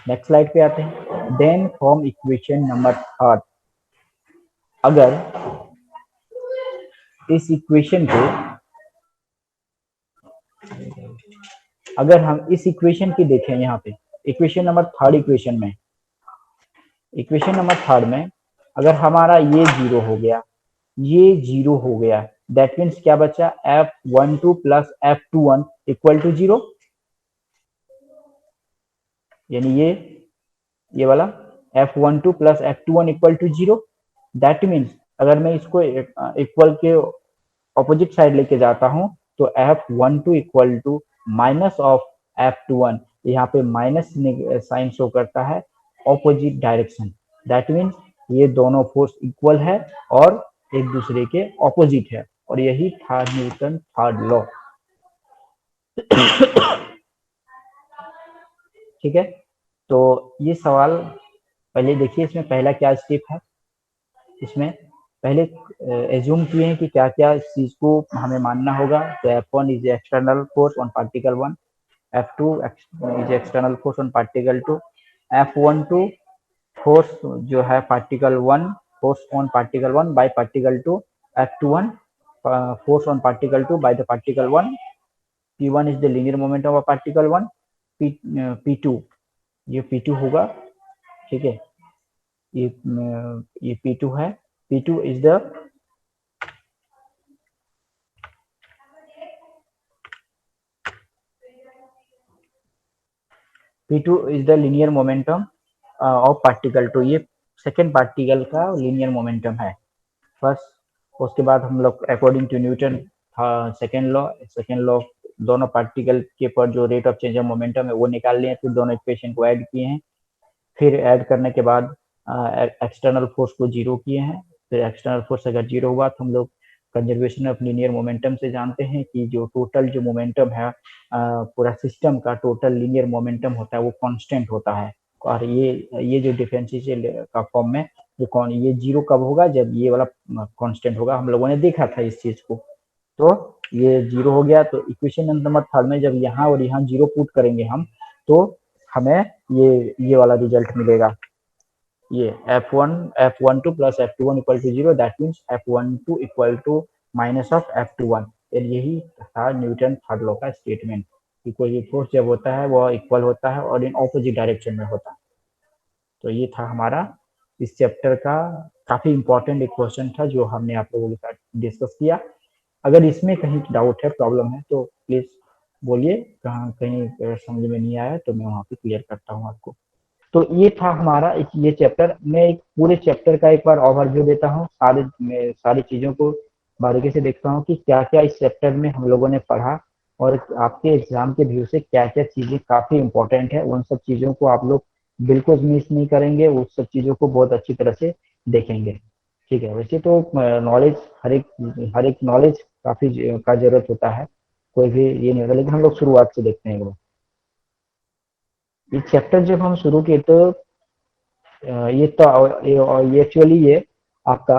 Next slide पे आते हैं। Then form equation number third, अगर इस इक्वेशन को, अगर हम इस इक्वेशन की देखें, यहाँ पे equation number third, equation number third में अगर हमारा ये जीरो हो गया, ये जीरो हो गया, दैट मीन्स क्या बचा, F12 plus F21 equal to zero, यानी ये वाला F12 plus F21 equal to zero. That means अगर मैं इसको इक्वल के ऑपोजिट साइड लेके जाता हूं तो F12 equal to minus of F21, यहाँ पे माइनस साइन शो करता है ऑपोजिट डायरेक्शन, दैट मीन्स ये दोनों फोर्स इक्वल है और एक दूसरे के ऑपोजिट है, और यही था न्यूटन थर्ड लॉ। ठीक है, तो ये सवाल पहले देखिए, इसमें पहला क्या स्टेप है, इसमें पहले एज्यूम किए हैं कि क्या क्या इस चीज को हमें मानना होगा। तो F1 is external force on particle one, F2 is external force on particle two, F12 force जो है particle one, force on particle one by particle two, F21 force on particle two by the particle one, P1 is the linear momentum of particle one, P2 ये P2 होगा, ठीक है, ये P2 है, P2 is the linear momentum of particle two, ये second particle का linear momentum है first. उसके बाद हम लोग according to Newton second law दोनों पार्टिकल के पर जो rate of change of momentum है वो निकाल लिए, फिर दोनों इक्वेशन को ऐड किए हैं, फिर ऐड करने के बाद एक्सटर्नल फोर्स को जीरो किए हैं, फिर एक्सटर्नल फोर्स अगर जीरो हुआ तो हम लोग कंजर्वेशन ऑफ लीनियर मोमेंटम से जानते हैं कि जो टोटल जो मोमेंटम है पूरा सिस्टम का टोटल लीनियर मोमेंटम होता है वो कांस्टेंट होता है, और ये जो डिफरेंशियल का फॉर्म में जो ये जीरो कब होगा, जब ये वाला कांस्टेंट होगा, हम लोगों ने देखा था इस चीज को। तो ये जीरो हो गया, तो इक्वेशन नंबर थर्ड में जब यहाँ और यहाँ जीरो पुट करेंगे हम, तो हमें ये वाला रिजल्ट मिलेगा, ये F12 plus F21 equal to zero, that means F12 equal to minus of F21। यही था न्यूटन थर्ड लॉ का स्टेटमेंट कि कोई भी फोर्स जब होता है वो इक्वल होता है और इन ऑपोजिट डायरेक्शन में होता है। तो ये था हमारा इस चैप्टर का काफी इंपॉर्टेंट एक क्वेश्चन था जो हमने आप लोगों के साथ डिस्कस किया। अगर इसमें कहीं डाउट है, प्रॉब्लम है, तो प्लीज बोलिए, कहाँ कहीं अगर समझ में नहीं आया तो मैं वहाँ पे क्लियर करता हूँ आपको। तो ये था हमारा ये चैप्टर। मैं एक पूरे चैप्टर का एक बार ओवरव्यू देता हूँ, सारी चीजों को बारीकी से देखता हूँ कि क्या क्या इस चैप्टर में हम लोगों ने पढ़ा, और आपके एग्जाम के व्यू से क्या क्या चीजें काफी इंपॉर्टेंट है, उन सब चीजों को आप लोग बिल्कुल मिस नहीं करेंगे, उस सब चीजों को बहुत अच्छी तरह से देखेंगे। ठीक है, वैसे तो नॉलेज हर एक नॉलेज काफी का जरूरत होता है, कोई भी ये नहीं होता, लेकिन हम लोग शुरुआत से देखते हैं। ये चैप्टर जब हम शुरू किए तो ये तो ये एक्चुअली ये आपका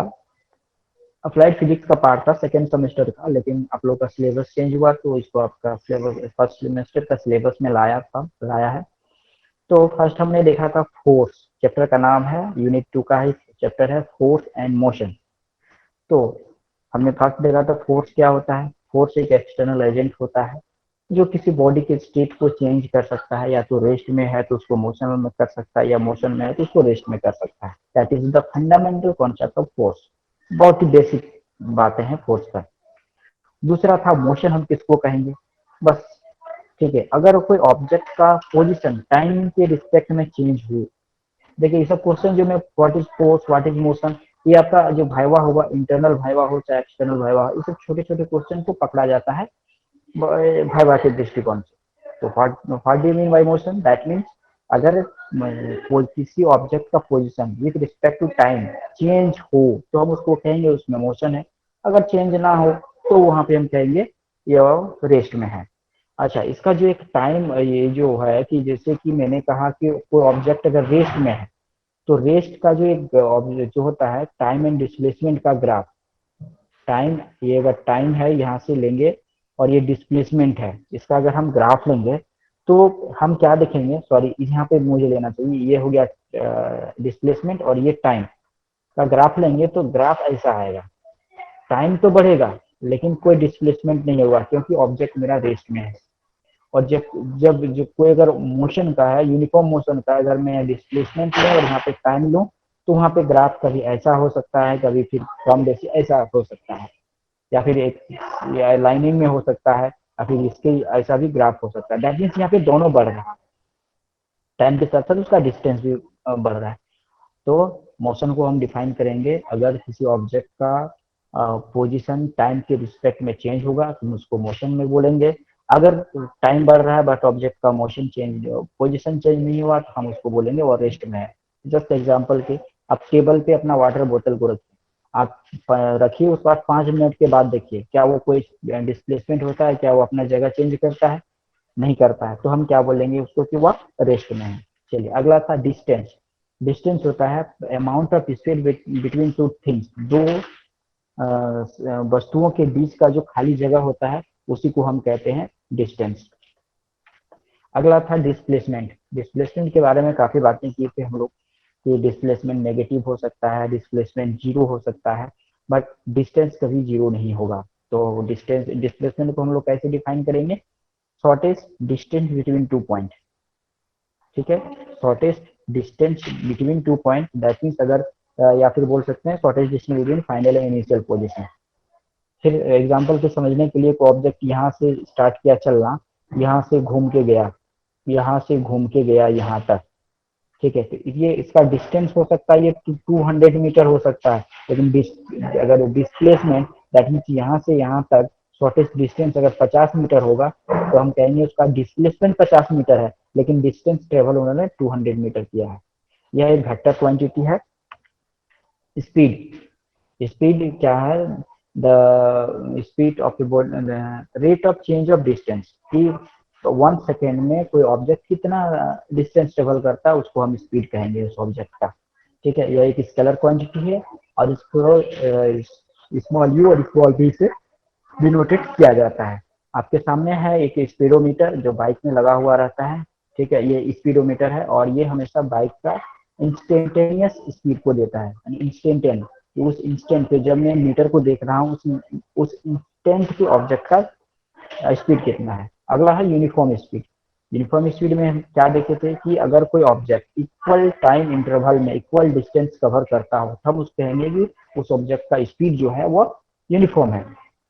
अप्लाइड फिजिक्स का पार्ट था सेकेंड सेमेस्टर का, लेकिन आप लोग का सिलेबस चेंज हुआ तो इसको आपका सिलेबस फर्स्ट सेमेस्टर का सिलेबस में लाया है। तो फर्स्ट हमने देखा था फोर्स, चैप्टर का नाम है, यूनिट 2 का ही चैप्टर है, फोर्स एंड मोशन। तो हमने फर्स्ट देखा था फोर्स क्या होता है। फोर्स एक एक्सटर्नल एजेंट होता है जो किसी बॉडी के स्टेट को चेंज कर सकता है, या तो रेस्ट में है तो उसको मोशन में कर सकता है, या मोशन में है तो उसको रेस्ट में कर सकता है। That is the fundamental concept of force. बहुत ही बेसिक बातें हैं फोर्स पर। दूसरा था मोशन, हम किसको कहेंगे, बस। ठीक है, अगर कोई ऑब्जेक्ट का पोजिशन टाइम के रिस्पेक्ट में चेंज हुई, देखिए ये सब क्वेश्चन जो मैं what is force what is motion, ये आपका जो भाइवा होगा, इंटरनल भाइवा हो चाहे एक्सटर्नल भाइवा हो, ये सब छोटे छोटे क्वेश्चन को पकड़ा जाता है भाइवा के दृष्टिकोण से। तो what do you mean by motion, that means अगर कोई किसी ऑब्जेक्ट का position with respect to time change हो तो हम उसको कहेंगे उसमें मोशन है, अगर चेंज ना हो तो वहां पे हम कहेंगे ये रेस्ट में है। अच्छा, इसका जो एक टाइम ये जो है कि जैसे कि मैंने कहा कि कोई ऑब्जेक्ट अगर रेस्ट में है तो रेस्ट का जो एक ऑब्जेक्ट जो होता है टाइम एंड डिस्प्लेसमेंट का ग्राफ, टाइम, ये अगर टाइम है यहाँ से लेंगे और ये डिस्प्लेसमेंट है, इसका अगर हम ग्राफ लेंगे तो हम क्या देखेंगे, सॉरी यहाँ पे मुझे लेना चाहिए, ये हो गया डिस्प्लेसमेंट और ये टाइम का ग्राफ लेंगे तो ग्राफ ऐसा आएगा। टाइम तो बढ़ेगा लेकिन कोई डिस्प्लेसमेंट नहीं होगा क्योंकि ऑब्जेक्ट मेरा रेस्ट में है। और जब जब जो कोई अगर मोशन का है, यूनिफॉर्म मोशन का, अगर मैं डिस्प्लेसमेंट लूँ और यहाँ पे टाइम लूँ तो वहाँ पे ग्राफ कभी ऐसा हो सकता है, कभी फिर कम बेसी ऐसा हो सकता है, या फिर एक या लाइनिंग में हो सकता है, या फिर इसके ऐसा भी ग्राफ हो सकता है। दैट मीन्स यहाँ पे दोनों बढ़ रहा है, टाइम के साथ साथ उसका डिस्टेंस भी बढ़ रहा है। तो मोशन को हम डिफाइन करेंगे, अगर किसी ऑब्जेक्ट का पोजीशन टाइम के रिस्पेक्ट में चेंज होगा तो हम उसको मोशन में बोलेंगे। अगर टाइम बढ़ रहा है बट ऑब्जेक्ट का मोशन चेंज पोजीशन चेंज नहीं हुआ तो हम उसको बोलेंगे वो रेस्ट में है। जस्ट एग्जांपल के, आप टेबल पे अपना वाटर बोतल को रखिए, आप रखिए, उसके बाद 5 मिनट के बाद देखिए क्या वो कोई डिस्प्लेसमेंट होता है, क्या वो अपना जगह चेंज करता है, नहीं करता है, तो हम क्या बोलेंगे उसको कि वह रेस्ट में है। चलिए अगला था डिस्टेंस। डिस्टेंस होता है amount of space between two things, दो वस्तुओं के बीच का जो खाली जगह होता है उसी को हम कहते हैं डिस्टेंस। अगला था डिस्प्लेसमेंट। डिस्प्लेसमेंट के बारे में काफी बातें की थी हम लोग कि डिस्प्लेसमेंट नेगेटिव हो सकता है, डिस्प्लेसमेंट जीरो हो सकता है, बट डिस्टेंस कभी जीरो नहीं होगा। तो डिस्टेंस डिस्प्लेसमेंट को हम लोग कैसे डिफाइन करेंगे, शॉर्टेस्ट डिस्टेंस बिटवीन 2 पॉइंट। ठीक है, shortest distance between 2 point, that means अगर या फिर बोल सकते हैं shortest distance between final and initial position. फिर एग्जांपल को समझने के लिए, कोई ऑब्जेक्ट यहाँ से स्टार्ट किया चलना, यहाँ से घूम के गया, यहाँ से घूम के गया यहाँ तक, ठीक है, तो ये इसका डिस्टेंस हो सकता है, ये 200 मीटर हो सकता है, लेकिन अगर डिस्प्लेसमेंट दैट मीन्स यहाँ से यहाँ तक शॉर्टेस्ट डिस्टेंस अगर 50 मीटर होगा तो हम कहेंगे उसका डिस्प्लेसमेंट 50 मीटर है, लेकिन डिस्टेंस ट्रेवल उन्होंने 200 मीटर किया है। यह एक वेक्टर क्वांटिटी है। स्पीड, स्पीड क्या है, the speed of rate of change of distance, कि 1 सेकेंड में कोई ऑब्जेक्ट कितना डिस्टेंस ट्रेवल करता है उसको हम स्पीड कहेंगे उस ऑब्जेक्ट का। ठीक है, यह एक स्केलर क्वांटिटी है और इसको स्मॉल यू और स्मॉल बी से डिनोटेड किया जाता है। आपके सामने है एक स्पीडोमीटर जो बाइक में लगा हुआ रहता है। ठीक है, ये स्पीडोमीटर है और ये हमेशा बाइक का इंस्टेंटेनियस स्पीड को देता है, यानी इंस्टेंटेनियस, उस इंस्टेंट पे जब मैं मीटर को देख रहा हूँ उस इंस्टेंट के ऑब्जेक्ट का स्पीड कितना है। अगला है यूनिफॉर्म स्पीड। यूनिफॉर्म स्पीड में हम क्या देखे थे कि अगर कोई ऑब्जेक्ट इक्वल टाइम इंटरवल में इक्वल डिस्टेंस कवर करता हो तब उस कहेंगे कि उस ऑब्जेक्ट का स्पीड जो है वो यूनिफॉर्म है।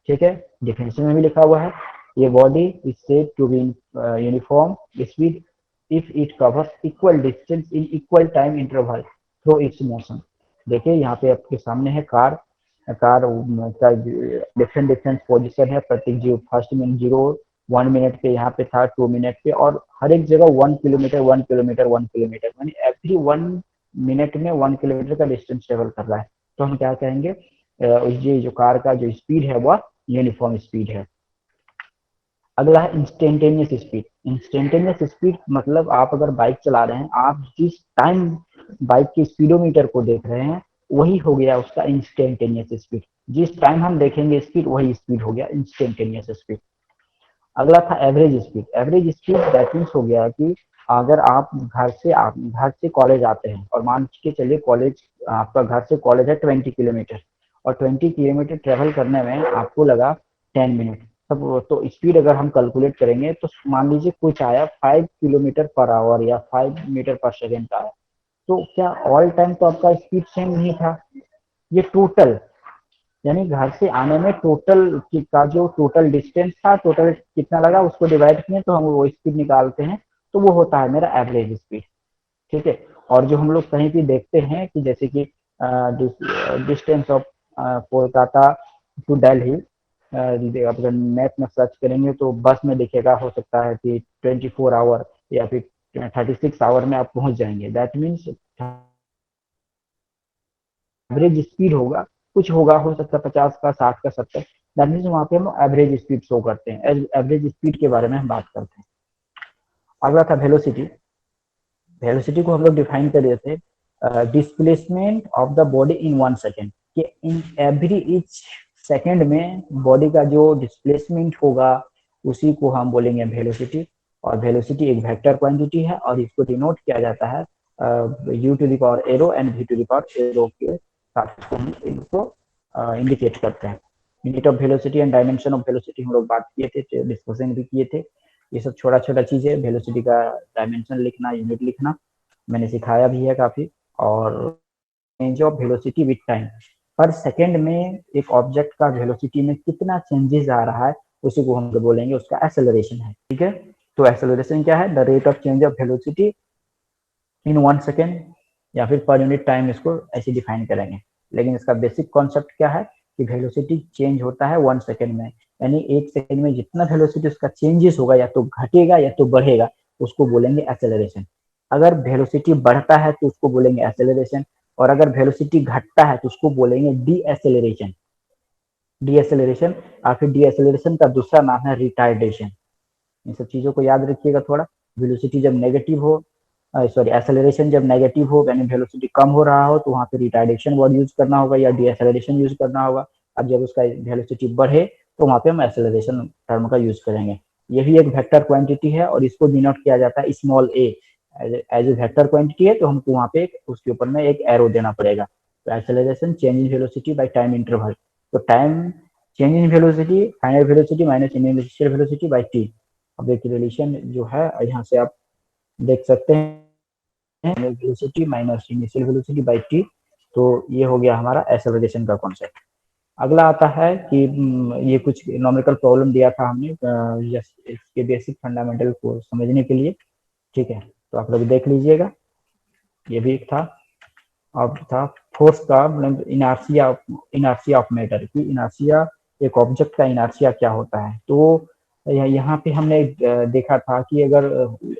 ठीक है, डिफिनेशन में भी लिखा हुआ है, ये body is said to be uniform speed if it covers equal distance in equal time interval through its motion. देखिए यहाँ पे आपके सामने है कार का डिफरेंट डिफरेंट पोजीशन है, प्रत्येक जीरो फर्स्ट में 1 मिनट पे, यहाँ पे था 2 मिनट पे, और हर एक जगह 1 किलोमीटर 1 किलोमीटर 1 किलोमीटर, यानी एवरी 1 मिनट में 1 किलोमीटर का डिस्टेंस ट्रेवल कर रहा है। तो हम क्या कहेंगे, ये जो कार का जो स्पीड है वह यूनिफॉर्म स्पीड है। अगला है इंस्टेंटेनियस स्पीड। इंस्टेंटेनियस स्पीड मतलब आप अगर बाइक चला रहे हैं, आप जिस टाइम बाइक के स्पीडोमीटर को देख रहे हैं वही हो गया उसका इंस्टेंटेनियस स्पीड। जिस टाइम हम देखेंगे स्पीड वही स्पीड हो गया इंस्टेंटेनियस स्पीड। अगला था average speed. Average speed that means हो गया कि अगर आप घर से कॉलेज आते हैं, और मान के चलिए कॉलेज, आपका घर से कॉलेज है 20 किलोमीटर, और 20 किलोमीटर ट्रेवल करने में आपको लगा 10 मिनट, तब तो स्पीड अगर हम कैलकुलेट करेंगे तो मान लीजिए कुछ आया 5 किलोमीटर पर आवर या 5 मीटर पर सेकेंड का आया, तो क्या ऑल टाइम तो आपका स्पीड सेम नहीं था, ये टोटल, यानी घर से आने में टोटल का जो टोटल डिस्टेंस था, टोटल कितना लगा उसको डिवाइड किए तो हम वो स्पीड निकालते हैं, तो वो होता है मेरा एवरेज स्पीड। ठीक है, और जो हम लोग कहीं भी देखते हैं कि जैसे कि distance of Kolkata to Delhi, आप अगर मैप में सर्च करेंगे तो बस में दिखेगा, हो सकता है कि 24 आवर या फिर 36 आवर में आप पहुंच जाएंगे। दैट मीन्स एवरेज स्पीड होगा, कुछ होगा, हो सकता है 50 का, 60 का, 70, दैट मीन्स वहाँ पे हम एवरेज स्पीड शो करते हैं। एवरेज स्पीड के बारे में हम बात करते हैं। अगला था वेलोसिटी। वेलोसिटी को हम लोग डिफाइन कर रहे थे, displacement of the body in 1 second, कि इन एवरी ईच सेकेंड में बॉडी का जो डिस्प्लेसमेंट होगा उसी को हम बोलेंगे वेलोसिटी। और वेलोसिटी एक वेक्टर क्वांटिटी है और इसको डिनोट किया जाता है u to the power arrow and v to the power arrow के साथ हम इनको इंडिकेट करते हैं। Unit of velocity and dimension of velocity हम लोग बात किए थे, डिस्कशन भी किए थे। ये सब छोटा छोटा चीज है, वेलोसिटी का डायमेंशन लिखना, यूनिट लिखना मैंने सिखाया भी है काफी। और change of velocity with time, पर सेकेंड में एक ऑब्जेक्ट का वेलोसिटी में कितना चेंजेस आ रहा है उसी को हम बोलेंगे उसका एक्सेलरेशन है। ठीक है, तो एक्सेलरेशन क्या है, the rate of change of velocity in 1 second, या फिर पर यूनिट टाइम, इसको ऐसे डिफाइन करेंगे। लेकिन इसका बेसिक कॉन्सेप्ट क्या है कि वेलोसिटी चेंज होता है 1 सेकेंड में, यानी 1 सेकेंड में जितना वेलोसिटी उसका चेंजेस होगा, या तो घटेगा या तो बढ़ेगा, उसको बोलेंगे एक्सेलरेशन। अगर वेलोसिटी बढ़ता है तो उसको बोलेंगे एक्सेलरेशन, और अगर वेलोसिटी घटता है तो उसको बोलेंगे डी एक्सेलरेशन। डी एक्सेलरेशन, और फिर डी एक्सेलरेशन का दूसरा नाम है रिटार्डेशन। इन सब चीजों को याद रखिएगा थोड़ा। वेलोसिटी जब नेगेटिव हो, सॉरी एक्सेलरेशन जब नेगेटिव हो, यानी वेलोसिटी कम हो रहा हो, तो वहाँ पे रिटार्डेशन वर्ड यूज करना होगा या डी एक्सेलरेशन यूज करना होगा। अब जब उसका वेलोसिटी बढ़े तो वहाँ पे हम एक्सेलरेशन टर्म का यूज करेंगे। ये भी एक वेक्टर क्वांटिटी है और इसको डिनोट किया जाता है small A. As a vector quantity है तो हमको वहाँ पे उसके ऊपर में एक एरो देना पड़ेगा। तो acceleration change in velocity by time interval, तो time change in velocity, final velocity minus initial velocity by t. अब देखिए रिलेशन जो है यहाँ से आप देख सकते हैं, velocity minus initial velocity by T, तो ये हो गया हमारा एक्सेलरेशन का कॉन्सेप्ट। अगला आता है कि ये कुछ न्यूमेरिकल प्रॉब्लम दिया था हमने इसके बेसिक फंडामेंटल को समझने के लिए। ठीक है, तो आप लोग देख लीजिएगा, ये भी था। अब था फोर्स का, मतलब इनर्शिया ऑफ मैटर की, इनर्शिया एक ऑब्जेक्ट का इनर्शिया क्या होता है। तो यहाँ पे हमने देखा था कि अगर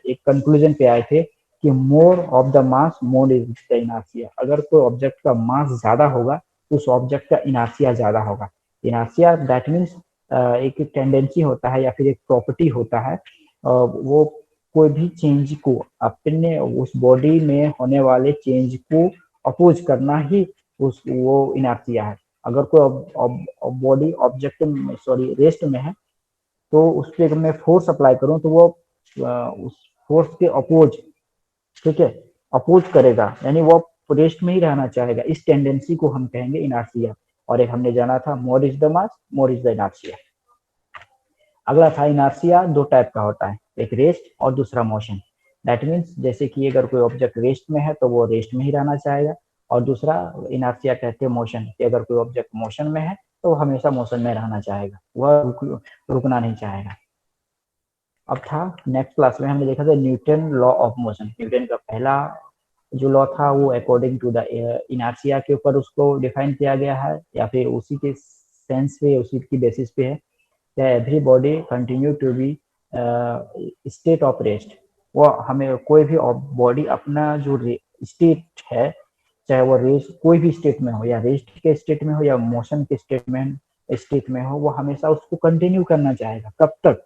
एक कंक्लूजन पे आए थे कि more of the mass more is the inertia, अगर कोई ऑब्जेक्ट का मास ज्यादा होगा तो उस ऑब्जेक्ट का इनर्शिया ज्यादा होगा। इनर्शिया दैट मीन्स एक टेंडेंसी होता है या फिर एक प्रॉपर्टी होता है, वो कोई भी चेंज को, अपने उस बॉडी में होने वाले चेंज को अपोज करना ही वो इनर्शिया है। अगर कोई बॉडी ऑब्जेक्ट सॉरी रेस्ट में है तो उस पर मैं फोर्स अप्लाई करूं तो वो उस फोर्स के अपोज, ठीक है, अपोज करेगा, यानी वो रेस्ट में ही रहना चाहेगा। इस टेंडेंसी को हम कहेंगे इनर्शिया। और एक हमने जाना था more is the mass more is the inertia. अगला था इनर्शिया दो टाइप का होता है, एक रेस्ट और दूसरा मोशन। दैट मीन्स जैसे कि अगर कोई ऑब्जेक्ट रेस्ट में है तो वो रेस्ट में ही रहना चाहेगा, और दूसरा इनर्शिया कहते हैं मोशन, कि अगर कोई ऑब्जेक्ट मोशन में है तो वो हमेशा मोशन में रहना चाहेगा, वह रुकना नहीं चाहेगा। अब था नेक्स्ट क्लास में हमने देखा था Newton law of motion. Newton का पहला जो लॉ था वो अकॉर्डिंग टू द इनर्शिया के ऊपर उसको डिफाइन किया गया है, या फिर उसी के सेंस पे, उसी की बेसिस पे है क्या every body continue to be state of rest. वो हमें कोई भी बॉडी अपना जो स्टेट है, चाहे वो रेस्ट कोई भी स्टेट में हो, या रेस्ट के स्टेट में हो, या मोशन के स्टेट में हो, वो हमेशा उसको कंटिन्यू करना चाहेगा। कब तक?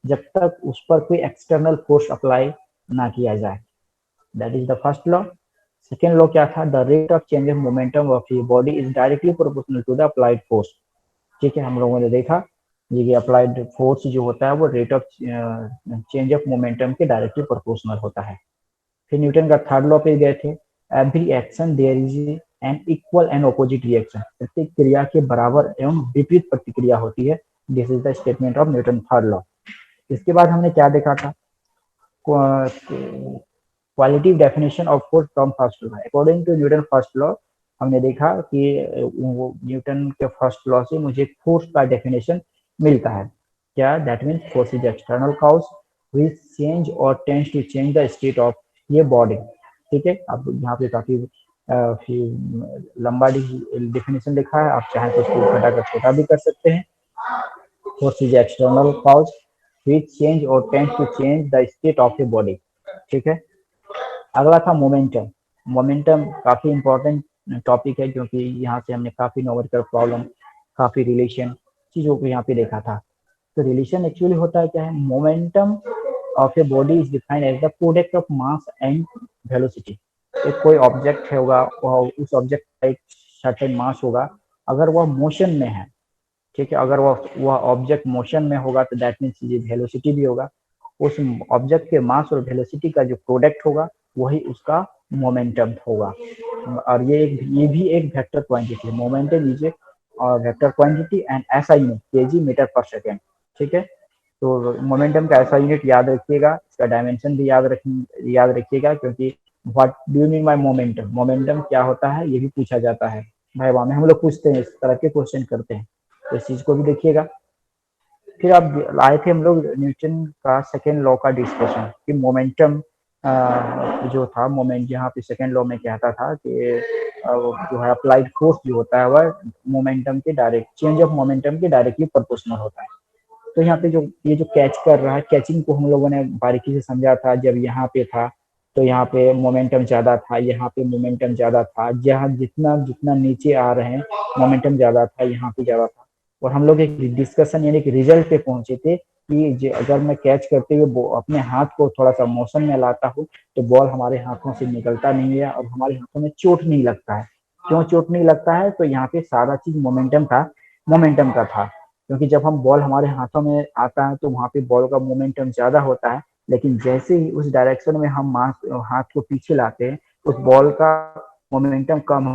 जब तक उस पर कोई एक्सटर्नल फोर्स अप्लाई ना किया जाए। That is the first law. Second law क्या था? The rate of change of momentum of your body is directly proportional to the applied force. ठीक है, हम लोगों ने देखा ये अप्लाइड फोर्स जो होता है वो rate of change of momentum के डायरेक्टली प्रोपोर्शनल होता है। फिर न्यूटन का थर्ड लॉ पे गए थे, every action there is an equal and opposite reaction. प्रत्येक क्रिया के बराबर एवं विपरीत प्रतिक्रिया होती है। This is the statement of Newton third law. इसके बाद हमने क्या देखा था? Quality definition of force from first law. According to Newton first law हमने देखा कि न्यूटन के फर्स्ट लॉ से मुझे फोर्स का डेफिनेशन मिलता है। क्या? That means force is external cause which change और tends to change the state of ये बॉडी। ठीक है, अब यहाँ पे काफी लंबा डेफिनेशन लिखा है, आप चाहें तो उसको घटाकर छोटा भी कर सकते हैं। Force is external cause which change और tends to change the state of a body. ठीक है, अगला था मोमेंटम। मोमेंटम काफी इंपॉर्टेंट टॉपिक है, क्योंकि यहाँ से हमने काफी न्यूमेरिकल प्रॉब्लम, काफी रिलेशन चीजों को यहाँ पे देखा था। तो रिलेशन एक्चुअली होता है क्या है? Momentum of a body is defined as the product of mass and velocity. एक कोई ऑब्जेक्ट है होगा, उस ऑब्जेक्ट का एक सर्टेन मास होगा, अगर वह मोशन में है। ठीक है, अगर वह ऑब्जेक्ट मोशन में होगा तो दैट मीन्स ये वेलोसिटी भी होगा। उस ऑब्जेक्ट के मास और वेलोसिटी का जो प्रोडक्ट होगा वही उसका मोमेंटम होगा। और ये भी एक वेक्टर क्वांटिटी है। Momentum is a vector quantity and ऐसा unit KG metre per second. ठीक है, तो मोमेंटम का ऐसा यूनिट याद रखिएगा, इसका डायमेंशन भी याद रखिएगा, क्योंकि what do you mean bye momentum, momentum क्या होता है ये भी पूछा जाता है भाई में, हम लोग पूछते हैं, इस तरह के क्वेश्चन करते हैं, तो इस चीज को भी देखिएगा। फिर अब आए थे हम लोग न्यूटन का सेकेंड लॉ का डिस्कशन कि मोमेंटम जो था, मोमेंट यहाँ पे सेकेंड लॉ में कहता था कि जो है अप्लाइड फोर्स जो होता है वह मोमेंटम के डायरेक्ट चेंज ऑफ मोमेंटम के डायरेक्टली प्रोपोर्शनल होता है। तो यहाँ पे जो ये जो कैच कर रहा है, कैचिंग को हम लोगों ने बारीकी से समझा था। जब यहाँ पे था तो यहाँ पे मोमेंटम ज्यादा था, यहाँ पे मोमेंटम ज्यादा था, जहाँ जितना जितना नीचे आ रहे हैं मोमेंटम ज्यादा था, यहाँ पे ज्यादा था। और हम लोग एक डिस्कशन यानी कि रिजल्ट पे पहुंचे थे कि अगर मैं कैच करते हुए अपने हाथ को थोड़ा सा मोशन में लाता हूँ तो बॉल हमारे हाथों से निकलता नहीं है और हमारे हाथों में चोट नहीं लगता है। क्यों चोट नहीं लगता है? तो यहाँ पे सारा चीज मोमेंटम का था, क्योंकि जब हम बॉल हमारे हाथों में आता है तो वहाँ पे बॉल का मोमेंटम ज्यादा होता है, लेकिन जैसे ही उस डायरेक्शन में हम हाथ को पीछे लाते हैं उस बॉल का मोमेंटम कम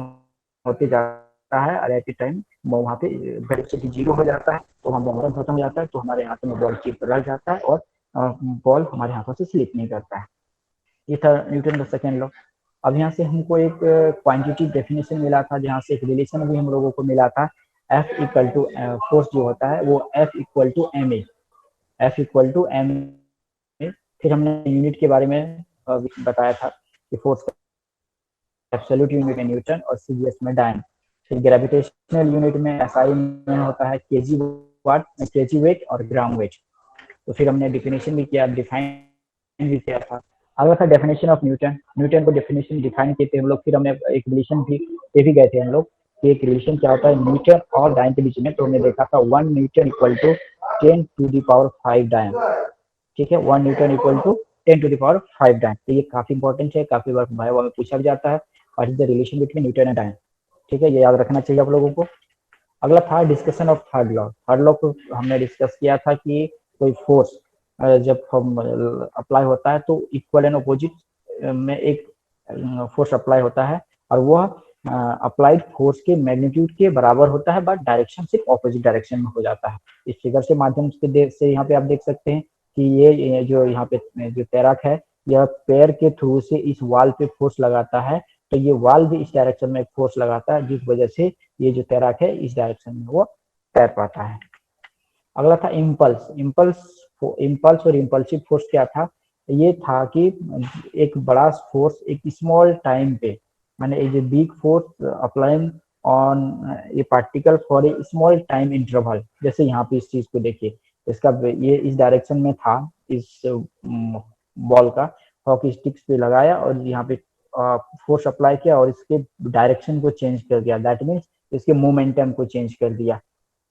होते जाता है और एट ए टाइम वहाँ पे वेलोसिटी जीरो हो जाता है, तो हम मोमेंटम खत्म हो जाता है, तो हमारे हाथों में बॉल चिप रह जाता है और बॉल हमारे हाथों से स्लिप नहीं करता है। ये था न्यूटन का सेकेंड लॉ। अब यहाँ से हमको एक क्वांटिटी डेफिनेशन मिला था, जहाँ से एक रिलेशन भी हम लोगों को मिला था। F इक्वल टू फोर्स जो होता है वो F equal to M A. फिर हमने यूनिट के बारे में बताया था कि फोर्स का एब्सोल्यूट यूनिट है न्यूटन और सीजीएस में डायन। फिर ग्रेविटेशनल यूनिट में एसआई में होता है केजी वाट, केजी वेट और ग्राम वेट। तो फिर हमने डिफिनेशन भी किया, डिफाइन भी किया था। अगला था डेफिनेशन ऑफ न्यूटन को डेफिनेशन डिफाइन किए थे हम लोग। फिर हमने एक रिलेशन भी गए थे हम लोग कि एक रिलेशन क्या होता है न्यूटन और डायन के बीच में। तो हमने देखा था 1 न्यूटन इक्वल टू 10⁵ डायन। ठीक है, 1 न्यूटन इक्वल टू 10⁵ डायन। तो ये काफी इंपॉर्टेंट है, काफी बार वाइवा में पूछा भी जाता है, what is the relation between Newton and डायन। ठीक है, ये याद रखना चाहिए आप लोगों को। अगला था discussion of third law. Third law को हमने डिस्कस किया था कि कोई फोर्स जब हम अप्लाई होता है तो इक्वल एंड अपोजिट में एक फोर्स अप्लाई होता है और वह अप्लाइड फोर्स के मैग्नीट्यूड के बराबर होता है, बट डायरेक्शन सिर्फ ऑपोजिट डायरेक्शन में हो जाता है। इस फिगर से माध्यम से यहाँ पे आप देख सकते हैं कि ये जो यहाँ पे जो तैराक है, यह पैर के थ्रू से इस वॉल पे फोर्स लगाता है तो ये वाल भी इस डायरेक्शन में एक फोर्स लगाता है, जिस वजह से ये जो तैराक है इस डायरेक्शन में वो तैर पाता है। अगला था इम्पल्स। इम्पल्स और इम्पल्सिव फोर्स क्या था? ये था कि एक बड़ा फोर्स एक स्मॉल टाइम पे, माने एक big force applying on A particle for a small time interval. जैसे यहाँ पे इस चीज को देखिए, इसका ये इस डायरेक्शन में था, इस बॉल का हॉकी स्टिक्स पे लगाया और यहाँ पे फोर्स अप्लाई किया और इसके डायरेक्शन को चेंज कर दिया, दैट मीन्स इसके मोमेंटम को चेंज कर दिया।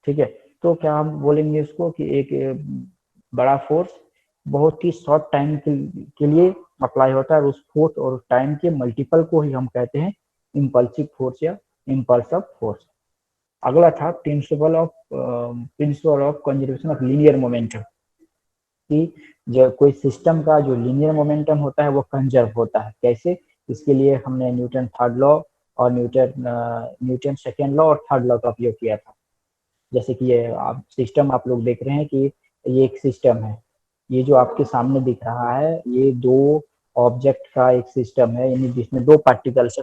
ठीक है, तो क्या हम बोलेंगे इसको कि एक बड़ा फोर्स बहुत ही शॉर्ट टाइम के लिए अप्लाई होता है, और उस फोर्स और टाइम के मल्टीपल को ही हम कहते हैं इम्पल्सिव फोर्स या इम्पल्सिव फोर्स। अगला था principal of conservation of linear momentum, कि जो कोई सिस्टम का जो लीनियर मोमेंटम होता है वो कंजर्व होता है। कैसे? इसके लिए हमने न्यूटन थर्ड लॉ और न्यूटन सेकेंड लॉ और थर्ड लॉ का उपयोग किया था। जैसे कि ये सिस्टम आप लोग देख रहे हैं कि ये एक सिस्टम है, ये जो आपके सामने दिख रहा है ये दो ऑब्जेक्ट का एक सिस्टम है, यानी जिसमें दो पार्टिकल से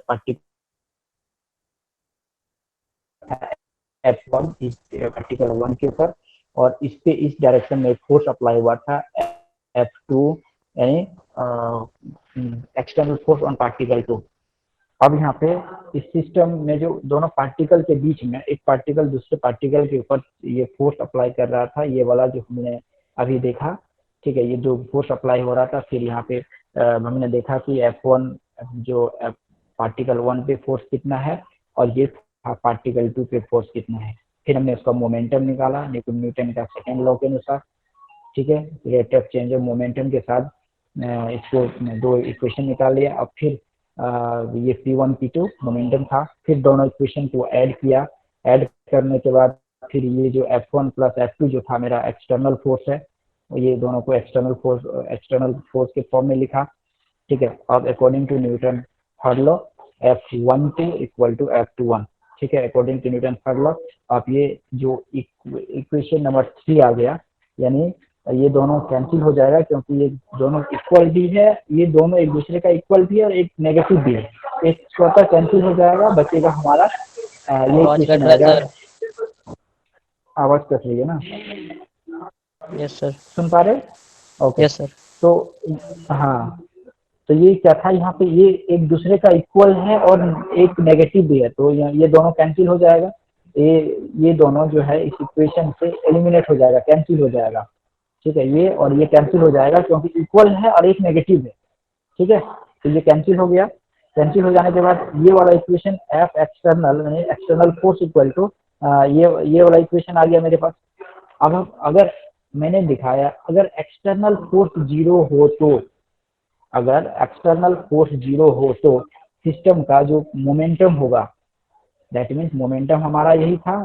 F1 इस पार्टिकल 1 के ऊपर, और इस पे इस डायरेक्शन में फोर्स अप्लाई हुआ था F2, यानी एक्सटर्नल फोर्स ऑन पार्टिकल 2। अब यहाँ पे इस सिस्टम में जो दोनों पार्टिकल के बीच में एक पार्टिकल दूसरे पार्टिकल के ऊपर ये फोर्स अप्लाई कर रहा था, ये वाला जो हमने अभी देखा। ठीक है, ये जो फोर्स अप्लाई हो रहा था, फिर यहाँ पे हमने देखा कि F1 जो पार्टिकल 1 पे फोर्स कितना है और ये पार्टिकल 2 पे फोर्स कितना है। फिर हमने उसका मोमेंटम निकाला न्यूटन का सेकेंड लॉ के अनुसार। ठीक है, rate of change of momentum के साथ इसको दो इक्वेशन निकाल लिया। अब फिर ये P1 P2 मोमेंटम था, फिर दोनों इक्वेशन को ऐड किया। ऐड करने के बाद फिर ये जो F1 प्लस F2 जो था मेरा एक्सटर्नल फोर्स है, ये दोनों को एक्सटर्नल फोर्स के फॉर्म में लिखा। ठीक है, अब according to Newton third law F12 equal to F21। ठीक है, according to Newton third law अब ये जो इक्वेशन नंबर 3 आ गया, यानी ये दोनों कैंसिल हो जाएगा क्योंकि ये दोनों इक्वल भी है, ये दोनों एक दूसरे का इक्वल भी है और एक नेगेटिव भी है। एक स्वतः कैंसिल हो जाएगा, बचेगा हमारा ये इक्वेशन आएगा। आवाज कट रही है ना? Yes, sir. सुन पा रहे? ओके। Yes, sir. तो हाँ, तो ये क्या था, यहाँ पे ये एक दूसरे का इक्वल है और एक नेगेटिव भी है, तो ये दोनों कैंसिल हो जाएगा। ये दोनों जो है इस इक्वेशन से एलिमिनेट हो जाएगा, कैंसिल हो जाएगा। ठीक है, ये और ये कैंसिल हो जाएगा क्योंकि इक्वल है और एक नेगेटिव है। ठीक है, तो ये कैंसिल हो गया। कैंसिल हो जाने के बाद ये वाला इक्वेशन F एक्सटर्नल यानी एक्सटर्नल फोर्स इक्वल टू ये वाला इक्वेशन आ गया मेरे पास। अब अगर मैंने दिखाया अगर एक्सटर्नल फोर्स जीरो हो तो, अगर एक्सटर्नल फोर्स जीरो हो तो सिस्टम का जो मोमेंटम होगा, दैट मीन्स मोमेंटम हमारा यही था,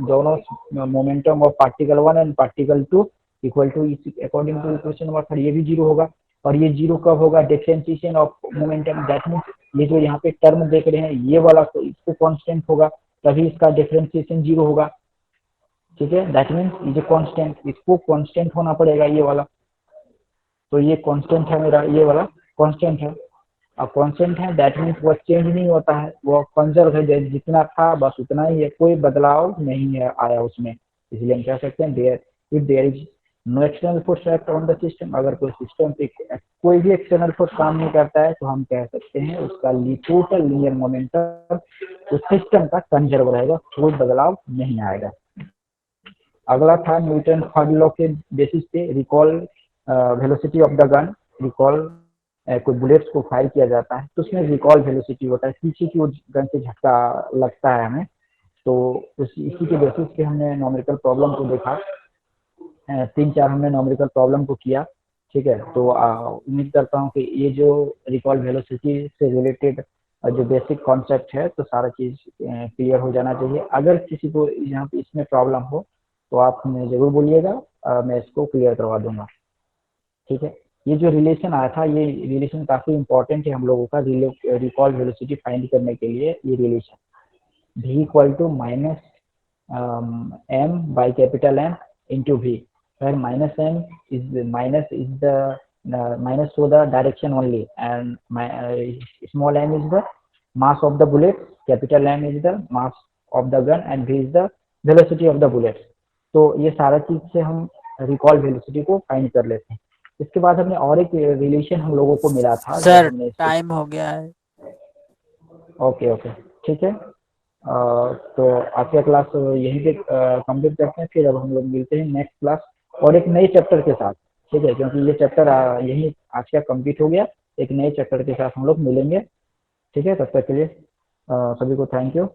दोनों momentum of particle 1 and particle 2 equal to, according to equation number 3 ये भी जीरो होगा। और ये जीरो कब होगा? Differentiation of momentum, that means ये जो यहाँ पे टर्म देख रहे हैं ये वाला तो इसको कांस्टेंट होगा, तभी इसका डिफरेंशिएशन जीरो होगा। ठीक है, दैट मीन्स ये जो कांस्टेंट, इसको कांस्टेंट होना पड़ेगा ये वाला, तो ये कांस्टेंट है मेरा, ये वाला कांस्टेंट है। अब कांस्टेंट है दैट मीन्स वो चेंज नहीं होता है, वो कंजर्व है, जितना था बस उतना ही है, कोई बदलाव नहीं है आया उसमें। इसलिए हम कह सकते हैं there is no external force act on the system. अगर कोई सिस्टम पे कोई भी एक्सटर्नल फोर्स काम नहीं करता है तो हम कह सकते हैं उसका टोटल लीनियर मोमेंटम उस सिस्टम का कंजर्व रहेगा, कोई बदलाव नहीं आएगा। अगला था न्यूटन थर्ड लॉ के बेसिस पे recall velocity of the gun. Recall कोई बुलेट्स को फायर किया जाता है तो उसमें रिकॉल वेलोसिटी होता है, पीछे की ओर गन से झटका लगता है हमें, तो इसी के बेसिस पे हमने न्यूमेरिकल प्रॉब्लम को देखा। 3-4 हमने न्यूमेरिकल प्रॉब्लम को किया। ठीक है, तो उम्मीद करता हूँ कि ये जो रिकॉल वेलोसिटी से रिलेटेड जो बेसिक कॉन्सेप्ट है तो सारा चीज क्लियर हो जाना चाहिए। अगर किसी को यहाँ पे इसमें प्रॉब्लम हो तो आप हमें जरूर बोलिएगा, मैं इसको क्लियर करवा दूंगा। ठीक है, ये जो रिलेशन आया था ये रिलेशन काफी इंपॉर्टेंट है हम लोगों का रिकॉल वेलोसिटी फाइंड करने के लिए। ये relation v equal to minus m by capital M into v, where minus is the minus show the direction only and small m is the mass of the bullet, capital M is the mass of the gun and V is the velocity of the bullet। तो ये सारा चीज से हम recall velocity को find कर लेते हैं। इसके बाद हमने और एक रिलेशन हम लोगों को मिला था जब सर हमने टाइम हो गया है। ओके ओके ठीक है। तो आज का क्लास यहीं पे कंप्लीट करते हैं, फिर अब हम लोग मिलते हैं नेक्स्ट क्लास और एक नए चैप्टर के साथ, ठीक है, क्योंकि ये चैप्टर यही आज का कंप्लीट हो गया। एक नए चैप्टर के साथ हम लोग मिलेंगे, ठीक है। तब तक के लिए सभी को थैंक यू।